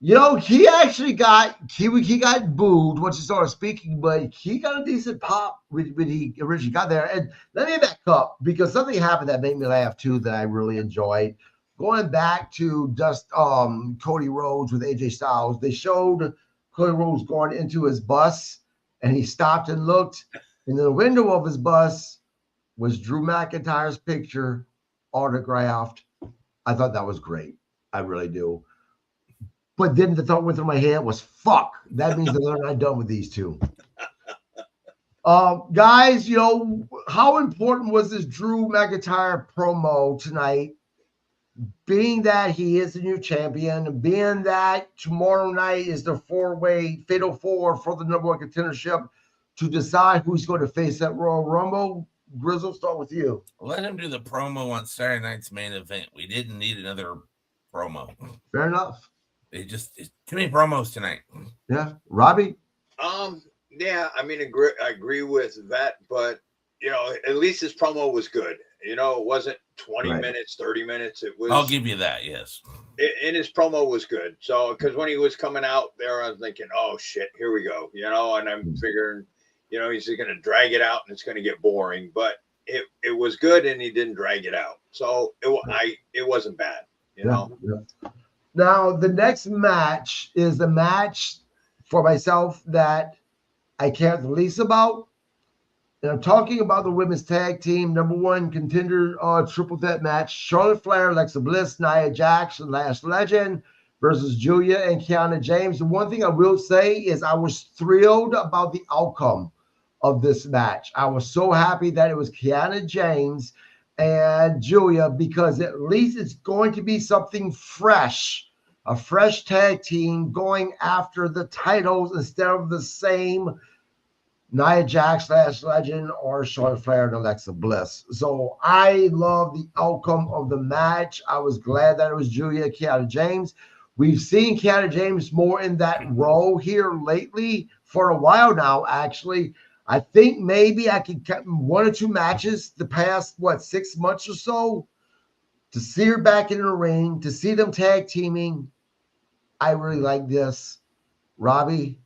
He actually got booed once he started speaking, but he got a decent pop when he originally got there. And let me back up because something happened that made me laugh too that I really enjoyed. Going back to Cody Rhodes with AJ Styles, they showed Cody Rhodes going into his bus, and he stopped and looked. And in the window of his bus was Drew McIntyre's picture autographed. I thought that was great. I really do. But then the thought went through my head was, fuck, that means that they're not done with these two. Guys, how important was this Drew McIntyre promo tonight? Being that he is the new champion, being that tomorrow night is the 4-way Fatal 4 for the number 1 contendership to decide who's going to face that Royal Rumble. Grizzle, start with you. Let him do the promo on Saturday night's main event. We didn't need another promo. Fair enough. It's too many promos tonight. Yeah, Robbie. Yeah, I mean, I agree with that, but at least his promo was good. It wasn't 20 minutes, 30 minutes. It was. I'll give you that. Yes. And his promo was good. So, because when he was coming out there, I was thinking, oh shit, here we go. And I'm figuring, he's going to drag it out and it's going to get boring. But it was good and he didn't drag it out. So it wasn't bad. Now, the next match is the match for myself that I care the least about. And I'm talking about the women's tag team number one contender triple threat match: Charlotte Flair, Alexa Bliss, Nia Jax, and Lash Legend versus Julia and Kiana James. The one thing I will say is I was thrilled about the outcome of this match. I was so happy that it was Kiana James and Julia, because at least it's going to be something fresh, a fresh tag team going after the titles instead of the same Nia Jax, Lash Legend, or Charlotte Flair and Alexa Bliss. So I love the outcome of the match. I was glad that it was Julia, Kiana James. We've seen Kiana James more in that role here lately for a while now, actually. I think maybe I could cut one or two matches the past, 6 months or so, to see her back in the ring, to see them tag teaming. I really like this. Robbie?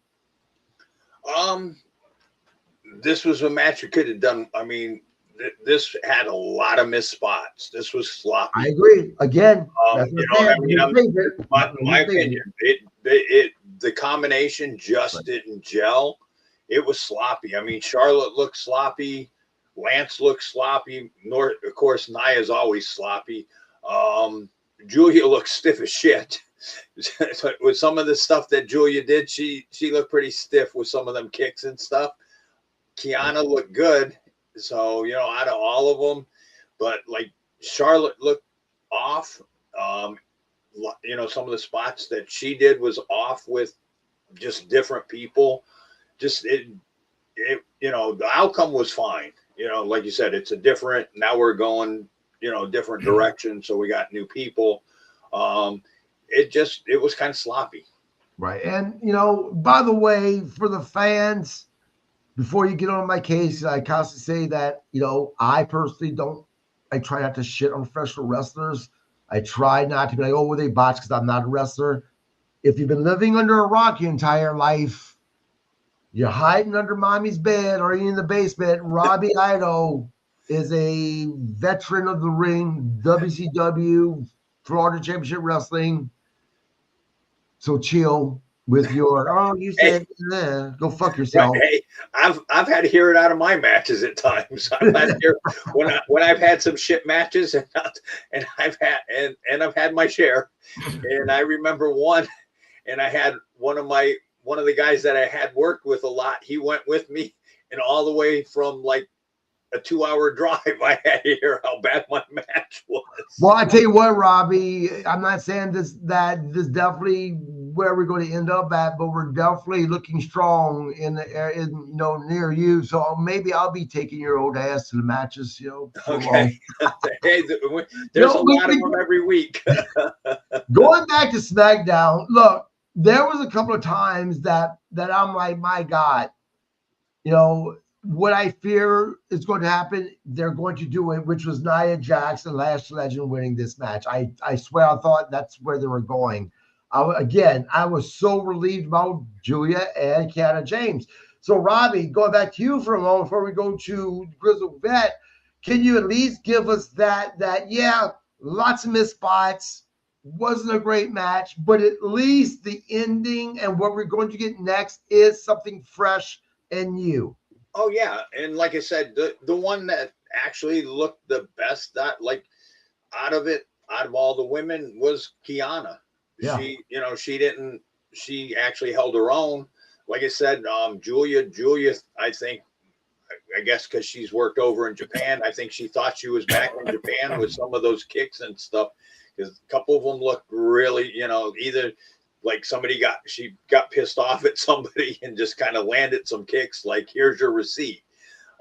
This was a match we could have done. I mean, this had a lot of missed spots. This was sloppy. I agree. Again, my opinion, the combination just didn't gel. It was sloppy. I mean, Charlotte looked sloppy. Lance looked sloppy. Of course, Nia's always sloppy. Julia looked stiff as shit. With some of the stuff that Julia did, she looked pretty stiff with some of them kicks and stuff. Kiana looked good. So, out of all of them, but like Charlotte looked off. Some of the spots that she did was off with just different people. Just the outcome was fine. Like you said, it's a different, now we're going, different direction. So we got new people. It was kind of sloppy. Right. And, by the way, for the fans, before you get on my case, I constantly say that, I personally I try not to shit on professional wrestlers. I try not to be like, oh, well, they botched because I'm not a wrestler. If you've been living under a rock your entire life, you're hiding under mommy's bed or in the basement. Robbie Idol is a veteran of the ring, WCW, Florida Championship Wrestling. So chill with your, you said, go fuck yourself. Hey, I've had to hear it out of my matches at times. I've had to hear when I've had some shit matches, and I've had my share. And I remember one, and I had one of the guys that I had worked with a lot. He went with me, and all the way from like a 2-hour drive, I had to hear how bad my match was. Well, I tell you what, Robbie, I'm not saying this definitely where we're going to end up at, but we're definitely looking strong in the area, near you. So maybe I'll be taking your old ass to the matches, Okay. Hey, there's a lot of them every week. Going back to SmackDown, look, there was a couple of times that I'm like, my God, what I fear is going to happen, they're going to do it, which was Nia Jax and Lash Legend winning this match. I swear I thought that's where they were going. I was so relieved about Julia and Kiana James. So, Robbie, going back to you for a moment before we go to Grizzled Vet, can you at least give us that lots of missed spots, wasn't a great match, but at least the ending and what we're going to get next is something fresh and new. Oh yeah, and like I said, the one that actually looked the best out of all the women was Kiana. Yeah. She actually held her own. Like I said, Julia, I guess because she's worked over in Japan, I think she thought she was back in Japan with some of those kicks and stuff. Because a couple of them looked really, either like she got pissed off at somebody and just kind of landed some kicks like, here's your receipt.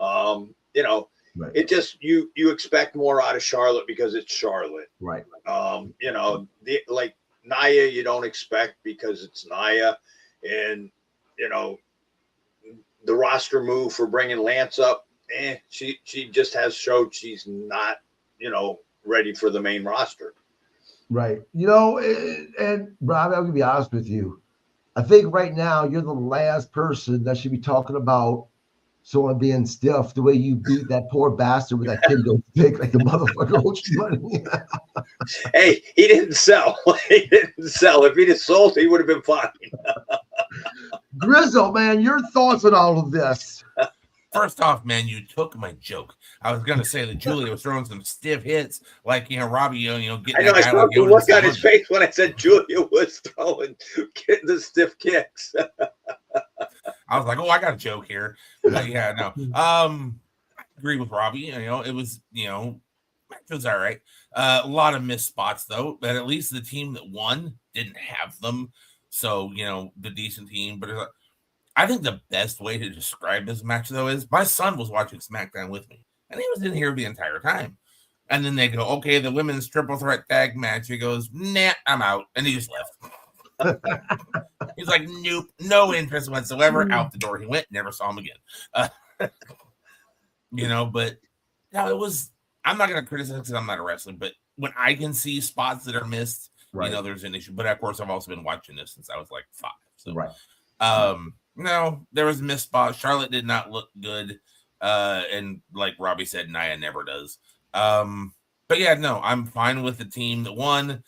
Right. It just, you expect more out of Charlotte because it's Charlotte. Right. Like Nia, you don't expect because it's Nia. And, the roster move for bringing Lance up, she just has showed she's not, ready for the main roster. Right. And Rob, I'm going to be honest with you. I think right now you're the last person that should be talking about someone being stiff the way you beat that poor bastard with that kendo stick like the motherfucker owed you money. Hey, he didn't sell. He didn't sell. If he'd have sold, he would have been fine. Grizzle, man, your thoughts on all of this? First off, man, you took my joke. I was gonna say that Julia was throwing some stiff hits, like Robbie, getting. I know. I saw the look on his face when I said Julia was getting the stiff kicks. I was like, oh, I got a joke here. But yeah, no. I agree with Robbie. It was, match was all right. A lot of missed spots though, but at least the team that won didn't have them. So the decent team, but I think the best way to describe this match, though, is my son was watching SmackDown with me, and he was in here the entire time. And then they go, okay, the women's triple threat tag match. He goes, nah, I'm out. And he just left. He's like, nope, no interest whatsoever. Out the door he went, never saw him again. But no, it was, I'm not going to criticize because I'm not a wrestler, but when I can see spots that are missed, right. There's an issue. But of course, I've also been watching this since I was like 5. So, right. No, there was a missed spot. Charlotte did not look good. And like Robbie said, Nia never does. But yeah, no, I'm fine with the team that won.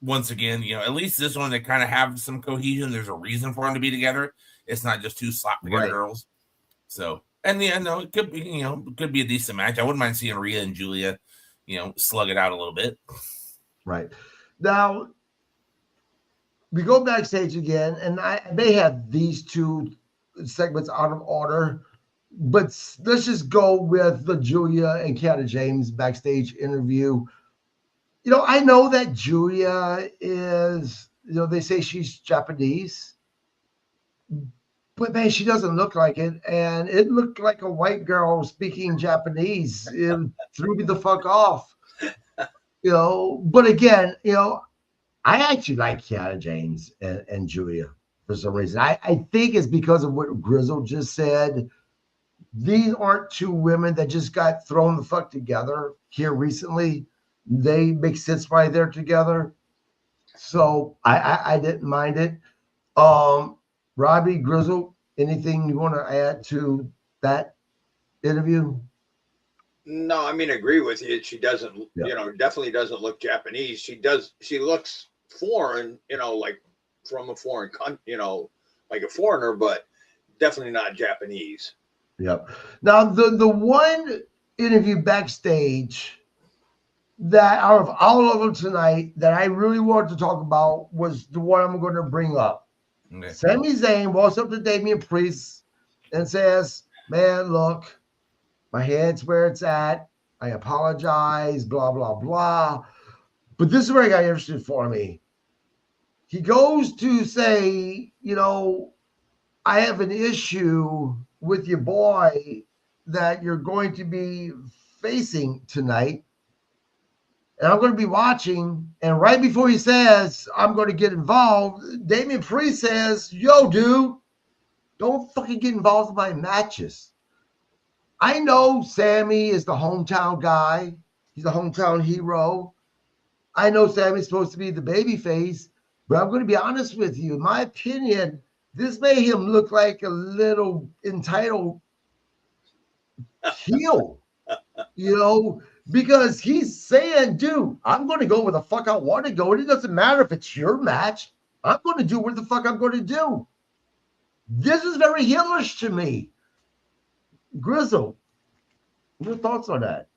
Once again, at least this one, they kind of have some cohesion. There's a reason for them to be together. It's not just 2 slap together girls. So, and yeah, no, it could be, it could be a decent match. I wouldn't mind seeing Rhea and Julia, slug it out a little bit. Right. Now, we go backstage again, and I may have these 2 segments out of order, but let's just go with the Julia and Kiana James backstage interview. I know that Julia is, they say she's Japanese, but man, she doesn't look like it. And it looked like a white girl speaking Japanese. It threw me the fuck off, but again, I actually like Kiana James and Julia for some reason. I think it's because of what Grizzled just said. These aren't 2 women that just got thrown the fuck together here recently. They make sense why they're together. So I didn't mind it. Robbie, Grizzled, anything you want to add to that interview? No, I mean, I agree with you. She doesn't, definitely doesn't look Japanese. She looks foreign, like from a foreign country, like a foreigner, but definitely not Japanese. Yep. Now, the one interview backstage that out of all of them tonight that I really wanted to talk about was the one I'm going to bring up. Okay. Sami Zayn walks up to Damian Priest and says, man, look, my head's where it's at. I apologize, blah, blah, blah. But this is where I got interested for me. He goes to say, I have an issue with your boy that you're going to be facing tonight. And I'm going to be watching. And right before he says, I'm going to get involved, Damian Priest says, yo, dude, don't fucking get involved in my matches. I know Sammy is the hometown guy. He's a hometown hero. I know Sammy's supposed to be the babyface, but I'm going to be honest with you. In my opinion, this made him look like a little entitled heel, because he's saying, dude, I'm going to go where the fuck I want to go. And it doesn't matter if it's your match. I'm going to do what the fuck I'm going to do. This is very heelish to me. Grizzle, your thoughts on that?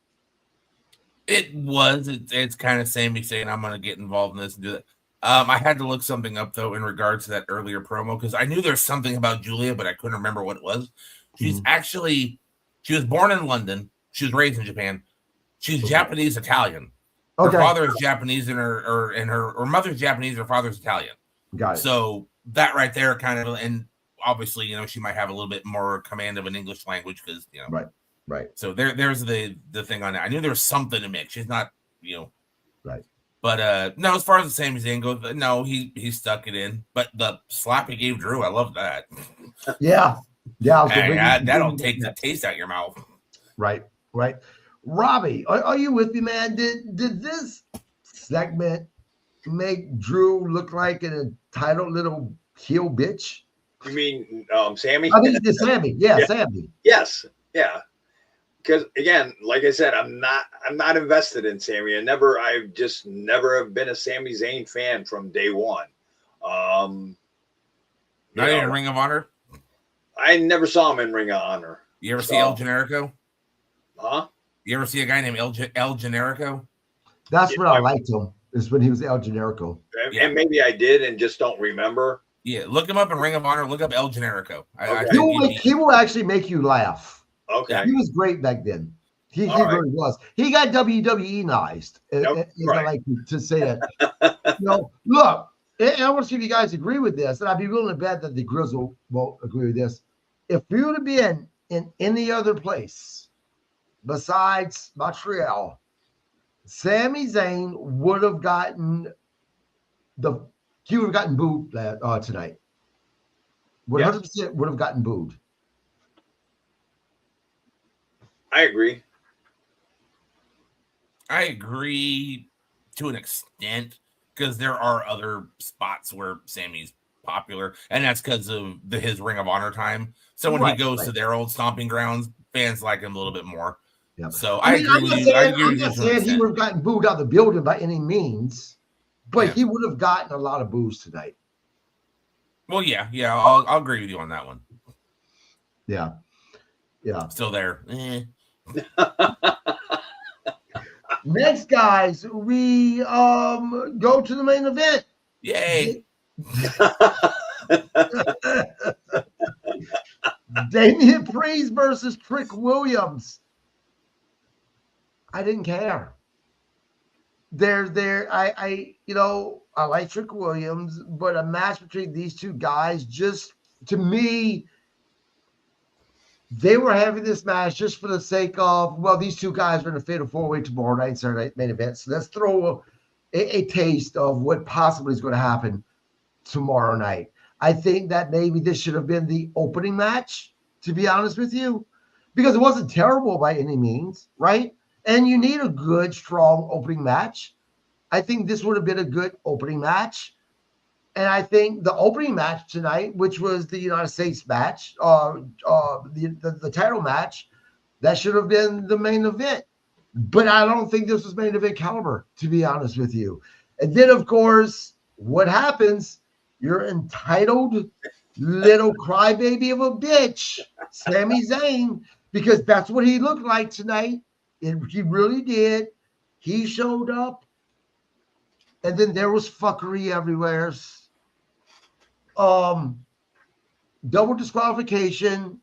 It's kind of Sammy saying, I'm going to get involved in this and do that. I had to look something up, though, in regards to that earlier promo, because I knew there's something about Julia, but I couldn't remember what it was. She was born in London. She was raised in Japan. She's Japanese Italian. Her father is Japanese, and her mother's Japanese. Her father's Italian. Got it. So that right there, kind of, and obviously, she might have a little bit more command of an English language because, right. So there's the thing on that. I knew there was something to mix. She's not, right. But no, as far as the Sami Zayn goes, no, he stuck it in. But the slap he gave Drew, I love that. Yeah. That'll take the taste out of your mouth. Right. Robbie, are you with me, man? Did this segment make Drew look like an entitled little heel bitch? You mean Sammy? I think it's Sammy. Yeah, Yeah. Sammy. Yes. Yeah. Because again, like I said, I'm not invested in Sammy. I've just never have been a Sami Zayn fan from day one. Not even Ring of Honor? I never saw him in Ring of Honor. You ever see El Generico? Huh? You ever see a guy named El Generico? That's when I liked him, is when he was El Generico. And maybe I did and just don't remember. Yeah, look him up in Ring of Honor. Look up El Generico. He will actually make you laugh. Okay. He was great back then. He really was. He got WWE-ized. I like to say that. Look, and I want to see if you guys agree with this, and I'd be willing to bet that the Grizzled won't agree with this. If we would have been in any other place besides Montreal, Sami Zayn would have gotten booed tonight. 100% would have gotten booed. I agree. I agree to an extent because there are other spots where Sammy's popular, and that's because of his Ring of Honor time. So when he goes to their old stomping grounds, fans like him a little bit more. Yep. So I agree with you. I'm not saying he would have gotten booed out of the building by any means, but he would have gotten a lot of boos tonight. Well, yeah, I'll agree with you on that one. Yeah. Still there. Next, guys, we go to the main event. Yay! Damian Priest versus Trick Williams. I didn't care. I like Trick Williams, but a match between these two guys, just to me, they were having this match just for the sake of, well, these two guys are in a fatal 4-way tomorrow night, Saturday night main event. So let's throw a taste of what possibly is going to happen tomorrow night. I think that maybe this should have been the opening match, to be honest with you, because it wasn't terrible by any means, right? And you need a good, strong opening match. I think this would have been a good opening match. And I think the opening match tonight, which was the United States match, the title match, that should have been the main event. But I don't think this was main event caliber, to be honest with you. And then, of course, what happens? You're entitled little crybaby of a bitch, Sami Zayn, because that's what he looked like tonight. He really did. He showed up. And then there was fuckery everywhere. Double disqualification.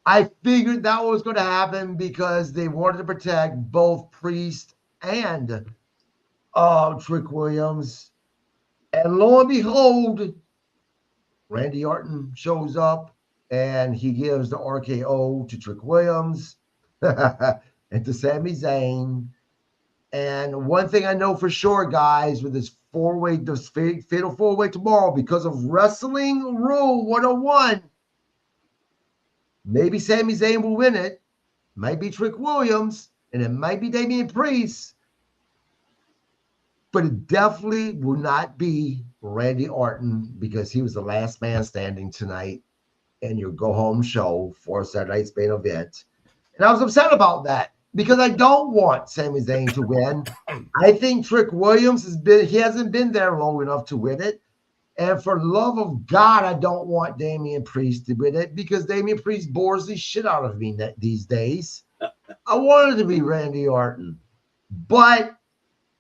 I figured that was going to happen because they wanted to protect both Priest and Trick Williams. And lo and behold, Randy Orton shows up and he gives the RKO to Trick Williams and to Sami Zayn. And one thing I know for sure, guys, with this fatal 4-way tomorrow, because of Wrestling Rule 101, maybe Sami Zayn will win it. Might be Trick Williams, and it might be Damian Priest. But it definitely will not be Randy Orton because he was the last man standing tonight in your go-home show for Saturday night's main event. And I was upset about that because I don't want Sami Zayn to win. I think Trick Williams hasn't been there long enough to win it. And for the love of God, I don't want Damian Priest to win it because Damian Priest bores the shit out of me these days. I wanted to be Randy Orton. But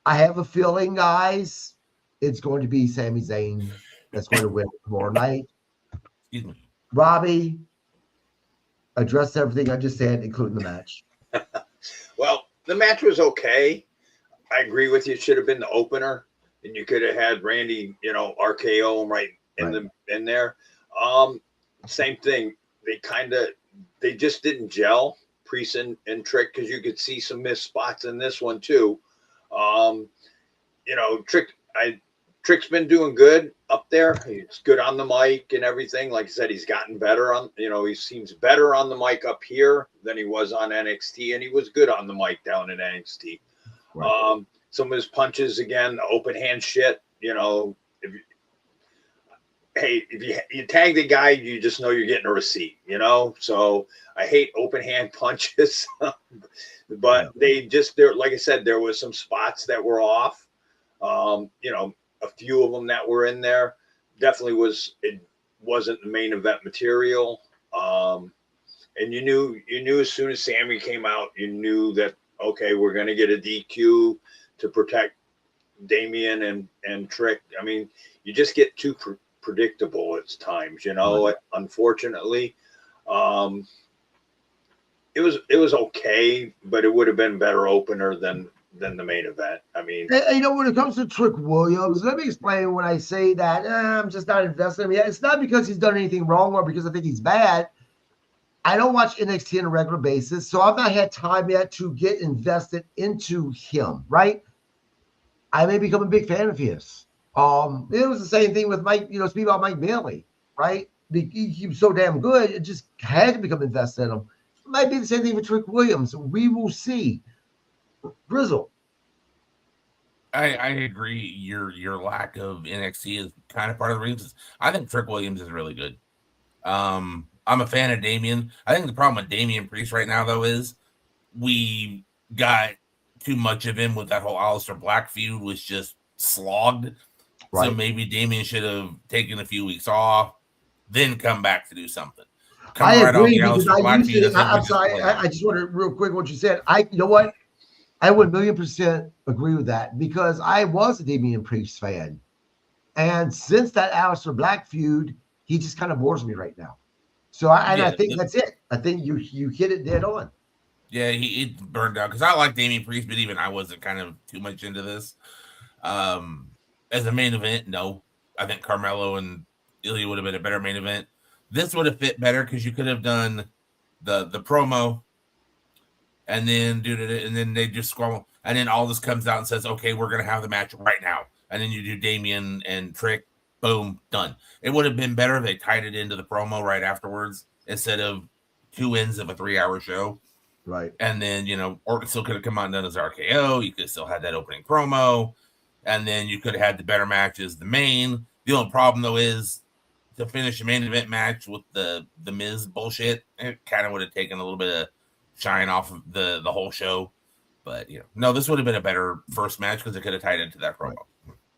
I have a feeling, guys, it's going to be Sami Zayn that's going to win tomorrow night. Excuse me. Robbie, address everything I just said, including the match. Well, the match was okay. I agree with you. It should have been the opener, and you could have had Randy, RKO him right in there. Same thing. They just didn't gel, Priest and Trick, because you could see some missed spots in this one too. Trick's been doing good up there. He's good on the mic and everything. Like I said, he's gotten better he seems better on the mic up here than he was on NXT, and he was good on the mic down in NXT. Right. Some of his punches, again, the open hand shit, hey, if you tag the guy, you just know you're getting a receipt, you know? So I hate open hand punches, but like I said, there was some spots that were off. You know, a few of them that were in there definitely it wasn't the main event material. And you knew as soon as Sammy came out, you knew that, okay, we're going to get a DQ to protect Damian and Trick. I mean, you just get too predictable at times, you know. Right. Unfortunately, it was okay, but it would have been better opener than the main event. I mean, you know, when it comes to Trick Williams, let me explain when I say that I'm just not invested in him. It's not because he's done anything wrong or because I think he's bad. I don't watch NXT on a regular basis, so I've not had time yet to get invested into him, right? I may become a big fan of his. It was the same thing with Mike, you know, speak about Mike Bailey, right? He was so damn good, it just had to become invested in him. It might be the same thing with Trick Williams. We will see. Grizzled. I agree. Your lack of NXT is kind of part of the reasons. I think Trick Williams is really good. I'm a fan of Damian. I think the problem with Damian Priest right now, though, is we got too much of him with that whole Aleister Black feud was just slogged. Right. So maybe Damian should have taken a few weeks off, then come back to do something. I agree because I'm sorry. I just wanted real quick what you said. You know what? I would 1,000,000% agree with that because I was a Damian Priest fan. And since that Aleister Black feud, he just kind of bores me right now. So I think that's it. I think you hit it dead on. Yeah, he burned out because I like Damian Priest, but even I wasn't kind of too much into this. As a main event, no. I think Carmelo and Ilya would have been a better main event. This would have fit better because you could have done the promo and then they just squabble. And then all this comes out and says, okay, we're going to have the match right now. And then you do Damian and Trick. Boom, done. It would have been better if they tied it into the promo right afterwards instead of 2 ends of a 3-hour show. Right. And then, you know, Orton still could have come out and done his RKO. You could have still had that opening promo. And then you could have had the better matches, the main. The only problem, though, is to finish a main event match with the Miz bullshit, it kind of would have taken a little bit of shine off of the whole show. But, you know, no, this would have been a better first match because it could have tied into that promo.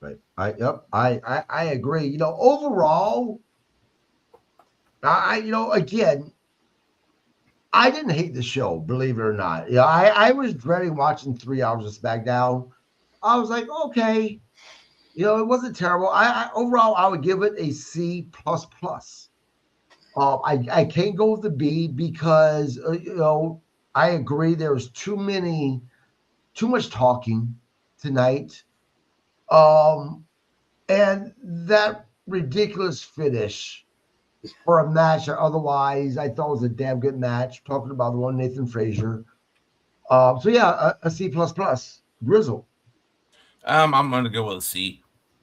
Right. I agree. You know, overall, again, I didn't hate the show, believe it or not. Yeah, I was dreading watching 3 hours of SmackDown. I was like, okay, you know, it wasn't terrible. Overall, I would give it a C++. I can't go with the B because you know, I agree there was too much talking tonight. And that ridiculous finish for a match that otherwise I thought was a damn good match, talking about the one Nathan Frazier. So yeah, a C++. Grizzled. I'm going to go with a C,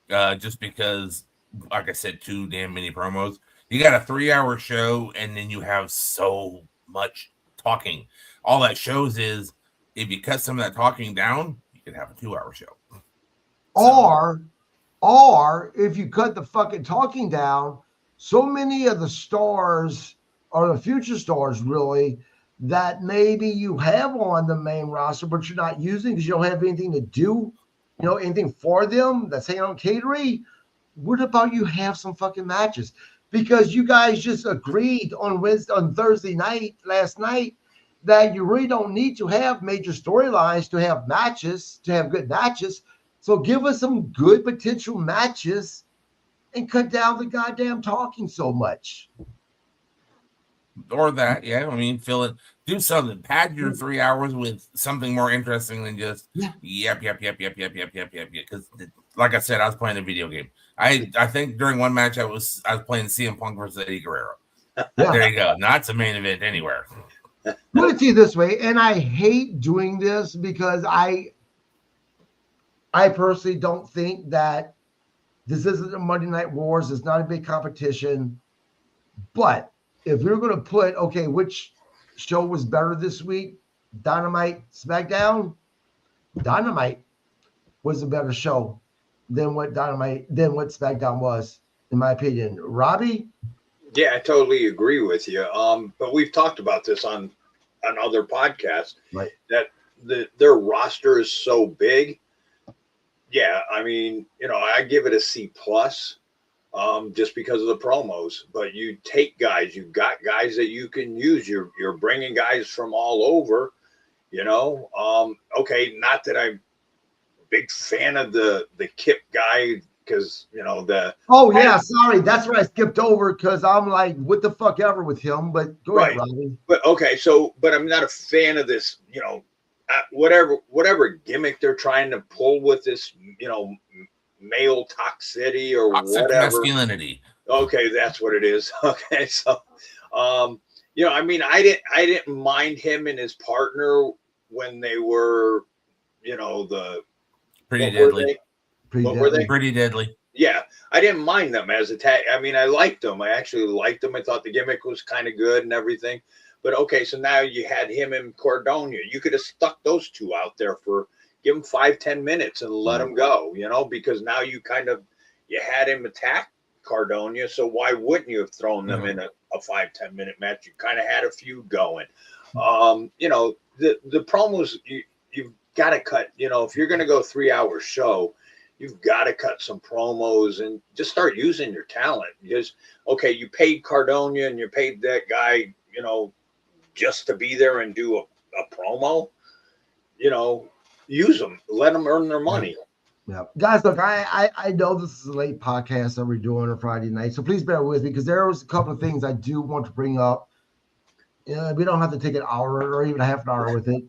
just because, like I said, too damn many promos. You got a 3-hour show, and then you have so much talking. All that shows is if you cut some of that talking down, you could have a 2-hour show. Or if you cut the fucking talking down, so many of the stars or the future stars really that maybe you have on the main roster, but you're not using because you don't have anything to do, you know, anything for them that's hanging on catering. What about you have some fucking matches? Because you guys just agreed on Thursday night, last night, that you really don't need to have major storylines to have matches, to have good matches. So give us some good potential matches and cut down the goddamn talking so much. Or that, yeah. I mean, fill it. Do something. Pad your 3 hours with something more interesting than just yep. Because, like I said, I was playing a video game. I think during one match I was playing CM Punk versus Eddie Guerrero. Yeah. There you go. Not a main event anywhere. Put it to you this way, and I hate doing this because I personally don't think that this isn't a Monday Night Wars. It's not a big competition. But if you're going to put, okay, which show was better this week? Dynamite, SmackDown? Dynamite was a better show than what SmackDown was. in my opinion. Robbie? Yeah, I totally agree with you. But we've talked about this on other podcasts, right? That their roster is so big. Yeah, I mean, I give it a C plus, just because of the promos. But you take guys, you've got guys that you can use. You're bringing guys from all over. Okay, not that I'm a big fan of the Kip guy. Because sorry, that's what I skipped over because I'm like, what the fuck ever with him. But go ahead, Robbie. But okay, but I'm not a fan of this. Whatever gimmick they're trying to pull with this, male toxicity or toxic whatever masculinity. Okay, that's what it is. Okay, so I mean, I didn't mind him and his partner when they were, the Pretty Deadly. Pretty Deadly. Yeah, I didn't mind them as a tag. I mean, I liked them. I actually liked them. I thought the gimmick was kind of good and everything. But okay, so now you had him and Cordonia. You could have stuck those two out there give them 5-10 minutes and let them go, because now you had him attack Cordonia. So why wouldn't you have thrown them in a 5-10 minute match? You kind of had a feud going. The promos, you've got to cut, if you're going to go 3-hour show, you've got to cut some promos and just start using your talent. Because, okay, you paid Cordonia and you paid that guy, just to be there and do a promo, use them, let them earn their money. Yeah. Guys, look, I know this is a late podcast that we're doing on Friday night, so please bear with me because there was a couple of things I do want to bring up. We don't have to take an hour or even a half an hour with it,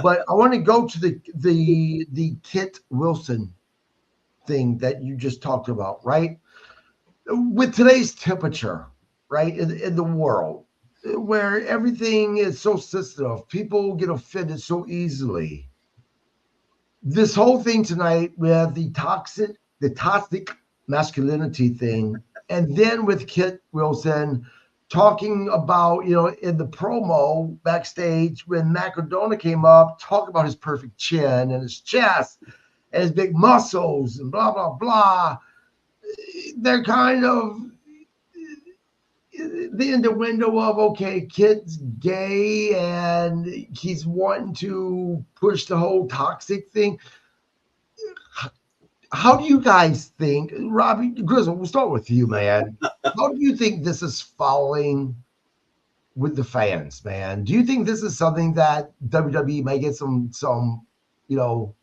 but I want to go to the Kit Wilson thing that you just talked about, right? With today's temperature, right, in the world, where everything is so sensitive, people get offended so easily. This whole thing tonight with the toxic masculinity thing, and then with Kit Wilson talking about, in the promo backstage when Cardona came up, talking about his perfect chin and his chest and his big muscles and blah, blah, blah. They're kind of in the window of, okay, Kit's gay and he's wanting to push the whole toxic thing. How do you guys think, Robbie Grizzled, we'll start with you, man. How do you think this is following with the fans, man? Do you think this is something that WWE may get some kickback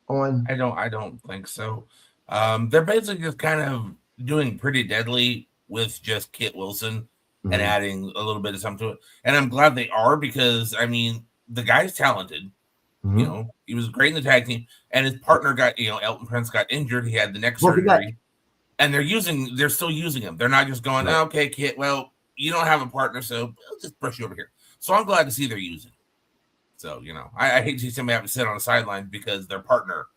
on? I don't think so. They're basically just kind of doing Pretty Deadly with just Kit Wilson and adding a little bit of something to it. And I'm glad they are because, I mean, the guy's talented. He was great in the tag team, and his partner got, Elton Prince got injured. He had the neck surgery, and they're still using him. They're not just going, okay, Kit, well, you don't have a partner, so I'll just brush you over here. So I'm glad to see they're using him. So, I hate to see somebody have to sit on the sideline because their partner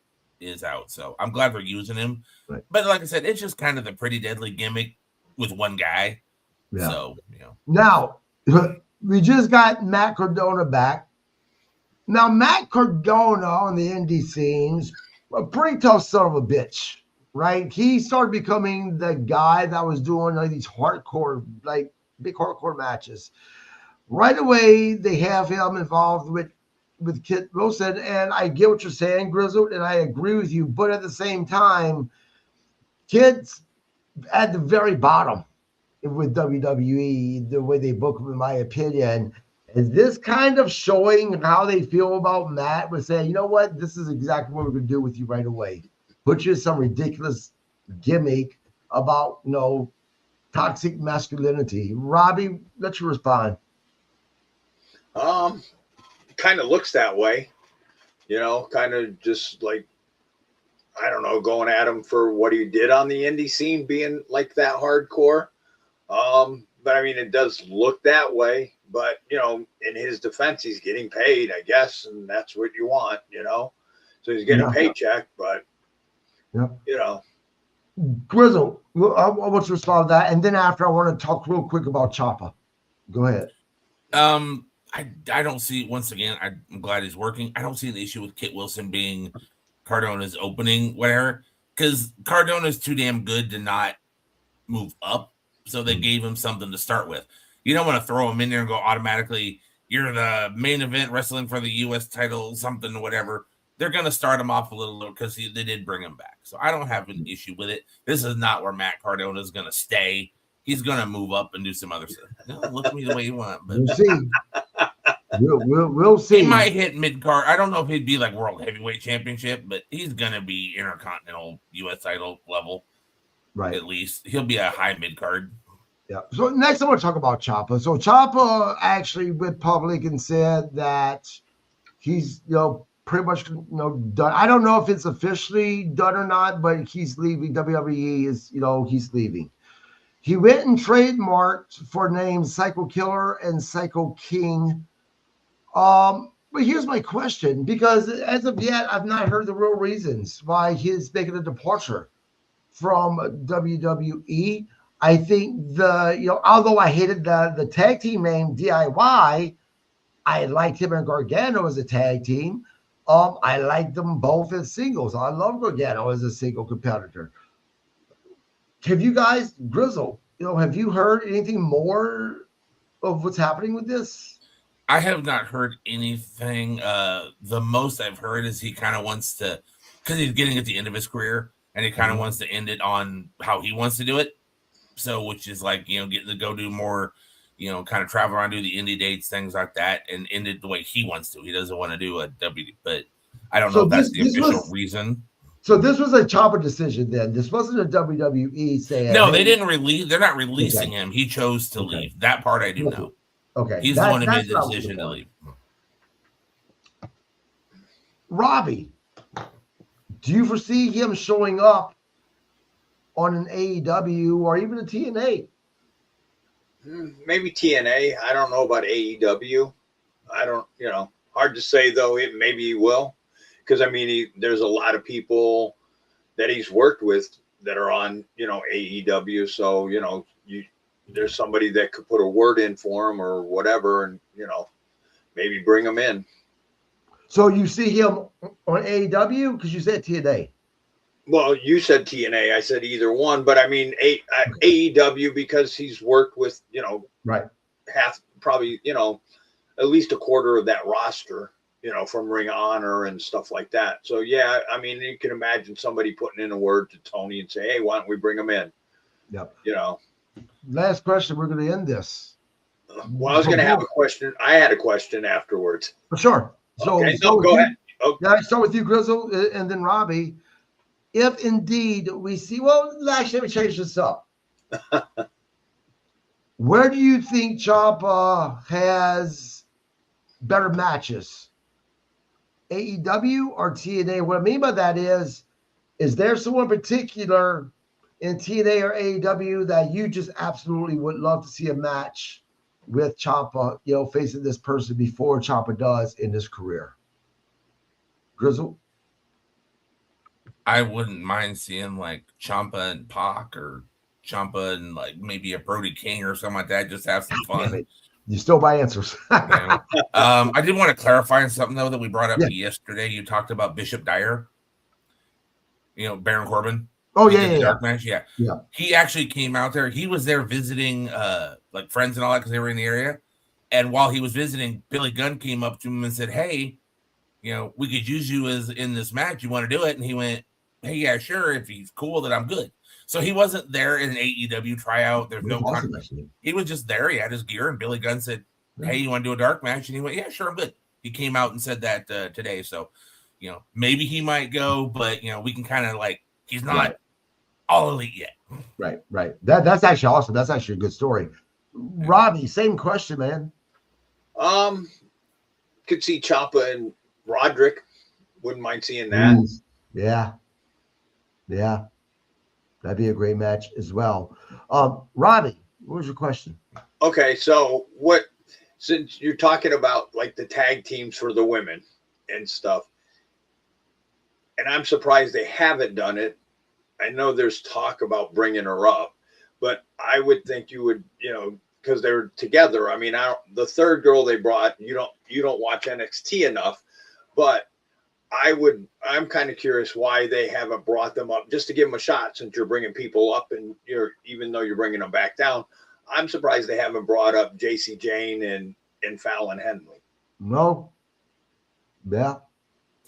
is out. So I'm glad they're using him. Right. But like I said, it's just kind of the Pretty Deadly gimmick with one guy. Yeah. So, Now, we just got Matt Cardona back. Now, Matt Cardona on the indie scenes, a pretty tough son of a bitch, right? He started becoming the guy that was doing these hardcore, big hardcore matches. Right away, they have him involved with Kit Wilson, and I get what you're saying, Grizzled, and I agree with you. But at the same time, Kit's at the very bottom with WWE, the way they book him, in my opinion. Is this kind of showing how they feel about Matt? With saying, you know what, this is exactly what we're going to do with you right away. Put you in some ridiculous gimmick about, toxic masculinity. Robbie, let you respond. Kind of looks that way, kind of just like, I don't know, going at him for what he did on the indie scene, being like that hardcore. But I mean, it does look that way, but in his defense, he's getting paid, I guess. And that's what you want, so he's getting a paycheck, but Grizzle, I want to respond to that. And then after, I want to talk real quick about Ciampa. Go ahead. I don't see, once again, I'm glad he's working. I don't see the issue with Kit Wilson being Cardona's opening, whatever, because Cardona's too damn good to not move up. So they gave him something to start with. You don't want to throw him in there and go automatically, you're the main event wrestling for the U.S. title, something, whatever. They're going to start him off a little low because they did bring him back. So I don't have an issue with it. This is not where Matt Cardona is going to stay. He's going to move up and do some other stuff. No, look at me the way you want. But we'll see. We'll see. He might hit mid-card. I don't know if he'd be like World Heavyweight Championship, but he's going to be Intercontinental U.S. title level. Right. At least. He'll be a high mid-card. Yeah. So next I want to talk about Ciampa. So Ciampa actually went public and said that he's, pretty much, done. I don't know if it's officially done or not, but he's leaving. WWE is, he's leaving. He went and trademarked for names Psycho Killer and Psycho King. But here's my question, because as of yet, I've not heard the real reasons why he's making a departure from WWE. I think although I hated the tag team name DIY, I liked him and Gargano as a tag team. I liked them both as singles. I love Gargano as a single competitor. Have you guys, Grizzled, have you heard anything more of what's happening with this? I have not heard anything. The most I've heard is he kind of wants to, because he's getting at the end of his career, and he kind of wants to end it on how he wants to do it. So, which is like, getting to go do more, kind of travel around, do the indie dates, things like that, and end it the way he wants to. He doesn't want to do a W, but I don't know if that's the official reason. So this was a Ciampa decision then. This wasn't a WWE saying. No, they didn't release. They're not releasing him. He chose to leave. That part I do know. Okay. He's the one who made the decision to leave. Robbie, do you foresee him showing up on an AEW or even a TNA? Maybe TNA. I don't know about AEW. I don't, hard to say though. Maybe he will, because there's a lot of people that he's worked with that are on, AEW. So there's somebody that could put a word in for him or whatever, and maybe bring him in. So you see him on AEW because you said TNA. Well, you said TNA. I said either one, but AEW because he's worked with right, half, probably at least a quarter of that roster, from Ring of Honor and stuff like that. So yeah, you can imagine somebody putting in a word to Tony and say, hey, why don't we bring him in? Yep. Last question. We're going to end this. Well, I was going to have a question. I had a question afterwards. For sure. So, okay, go ahead. Okay. Yeah, I start with you, Grizzle, and then Robbie. If indeed we see, actually, let me change this up. Where do you think Ciampa has better matches? AEW or TNA? What I mean by that is there someone particular in TNA or AEW that you just absolutely would love to see a match with Ciampa, facing this person before Ciampa does in his career? Grizzle? I wouldn't mind seeing like Ciampa and Pac, or Ciampa and like maybe a Brody King or something like that. Just have some fun. You stole my answers. I did want to clarify something though that we brought up yesterday. You talked about Bishop Dyer, Baron Corbin. Oh yeah. Dark match. Yeah. He actually came out there. He was there visiting like friends and all that because they were in the area. And while he was visiting, Billy Gunn came up to him and said, hey, we could use you as in this match. You want to do it? And he went, hey, yeah, sure. If he's cool, then I'm good. So he wasn't there in an AEW tryout. There's no contact. He was just there. He had his gear, and Billy Gunn said, hey, you want to do a dark match? And he went, yeah, sure, I'm good. He came out and said that today. So, maybe he might go, but, we can kind of like, he's not all elite yet. Right. That's actually awesome. That's actually a good story. Robbie, same question, man. Could see Ciampa and Roderick. Wouldn't mind seeing that. Yeah. That'd be a great match as well. Robbie, what was your question? Okay, so since you're talking about like the tag teams for the women and stuff, and I'm surprised they haven't done it. I know there's talk about bringing her up, but I would think you would, because they're together. The third girl they brought, you don't watch NXT enough, but I'm kind of curious why they haven't brought them up just to give them a shot, since you're bringing people up and even though you're bringing them back down. I'm surprised they haven't brought up JC Jane and Fallon Henley. No. Yeah.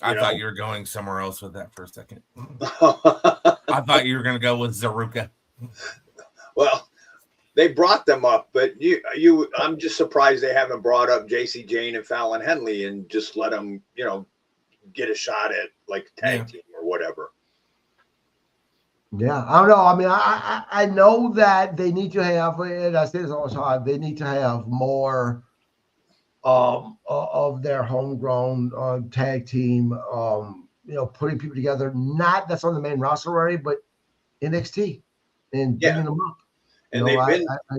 I thought you were going somewhere else with that for a second. I thought you were going to go with Zaruka. Well, they brought them up, but I'm just surprised they haven't brought up JC Jane and Fallon Henley and just let them, get a shot at like tag team or whatever. Yeah, I don't know. I mean, I know that they need to have, and I say this all the time, they need to have more of their homegrown tag team, putting people together. Not that's on the main roster already, but NXT and bringing them up. And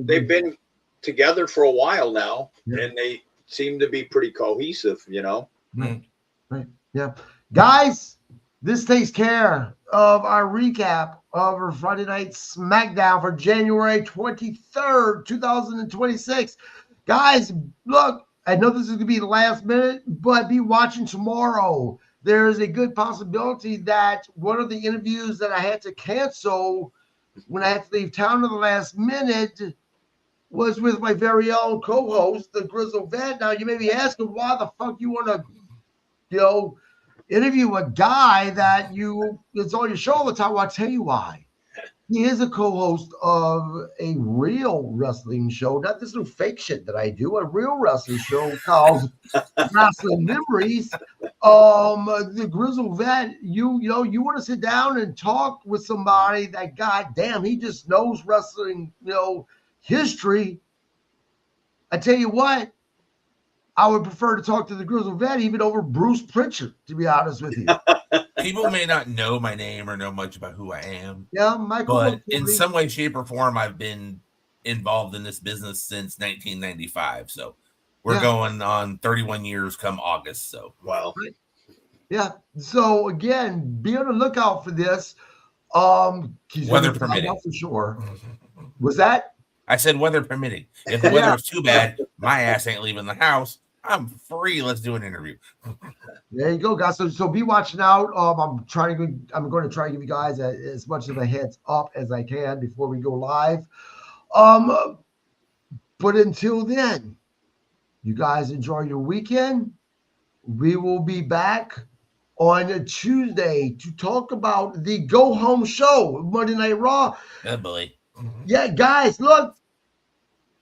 they've been together for a while now, and they seem to be pretty cohesive. Right. Yeah, guys, this takes care of our recap of our Friday Night SmackDown for January 23rd, 2026. Guys, look, I know this is going to be the last minute, but be watching tomorrow. There's a good possibility that one of the interviews that I had to cancel when I had to leave town at the last minute was with my very own co-host, the Grizzled Vet. Now, you may be asking why the fuck you want to, interview a guy that it's on your show all the time. Well, I'll tell you why. He is a co-host of a real wrestling show, not this little fake shit that I do, a real wrestling show called Wrestling Memories. The Grizzled Vet, you want to sit down and talk with somebody that, goddamn, he just knows wrestling, history. I tell you what, I would prefer to talk to the Grizzled Vet even over Bruce Pritchard, to be honest with you. People may not know my name or know much about who I am. Yeah, Michael. But in some way, shape, or form, I've been involved in this business since 1995. So we're going on 31 years come August. So wow. Yeah. So again, be on the lookout for this. Weather permitting, for sure. Was that? I said weather permitting. If the weather is too bad, my ass ain't leaving the house. I'm free. Let's do an interview. There you go, guys. So be watching out. I'm going to try to give you guys as much of a heads up as I can before we go live. But until then, you guys enjoy your weekend. We will be back on a Tuesday to talk about the Go Home Show, Monday Night Raw. Oh, boy. Yeah, guys, look.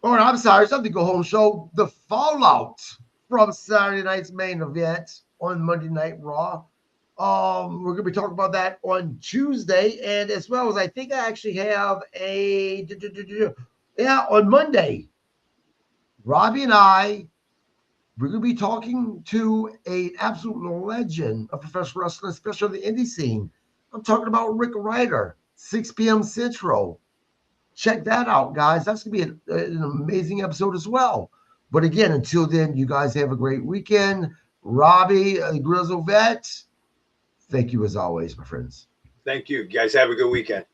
Oh, I'm sorry. It's not the Go Home Show. The fallout from Saturday night's main event on Monday Night Raw. We're going to be talking about that on Tuesday. And as well as I think I actually have on Monday, Robbie and I, we're going to be talking to an absolute legend of professional wrestling, especially on the indie scene. I'm talking about Rick Ryder, 6 p.m. Central. Check that out, guys. That's going to be an amazing episode as well. But again, until then, you guys have a great weekend. Robbie, Grizzled Vet, thank you as always, my friends. Thank you. You guys have a good weekend.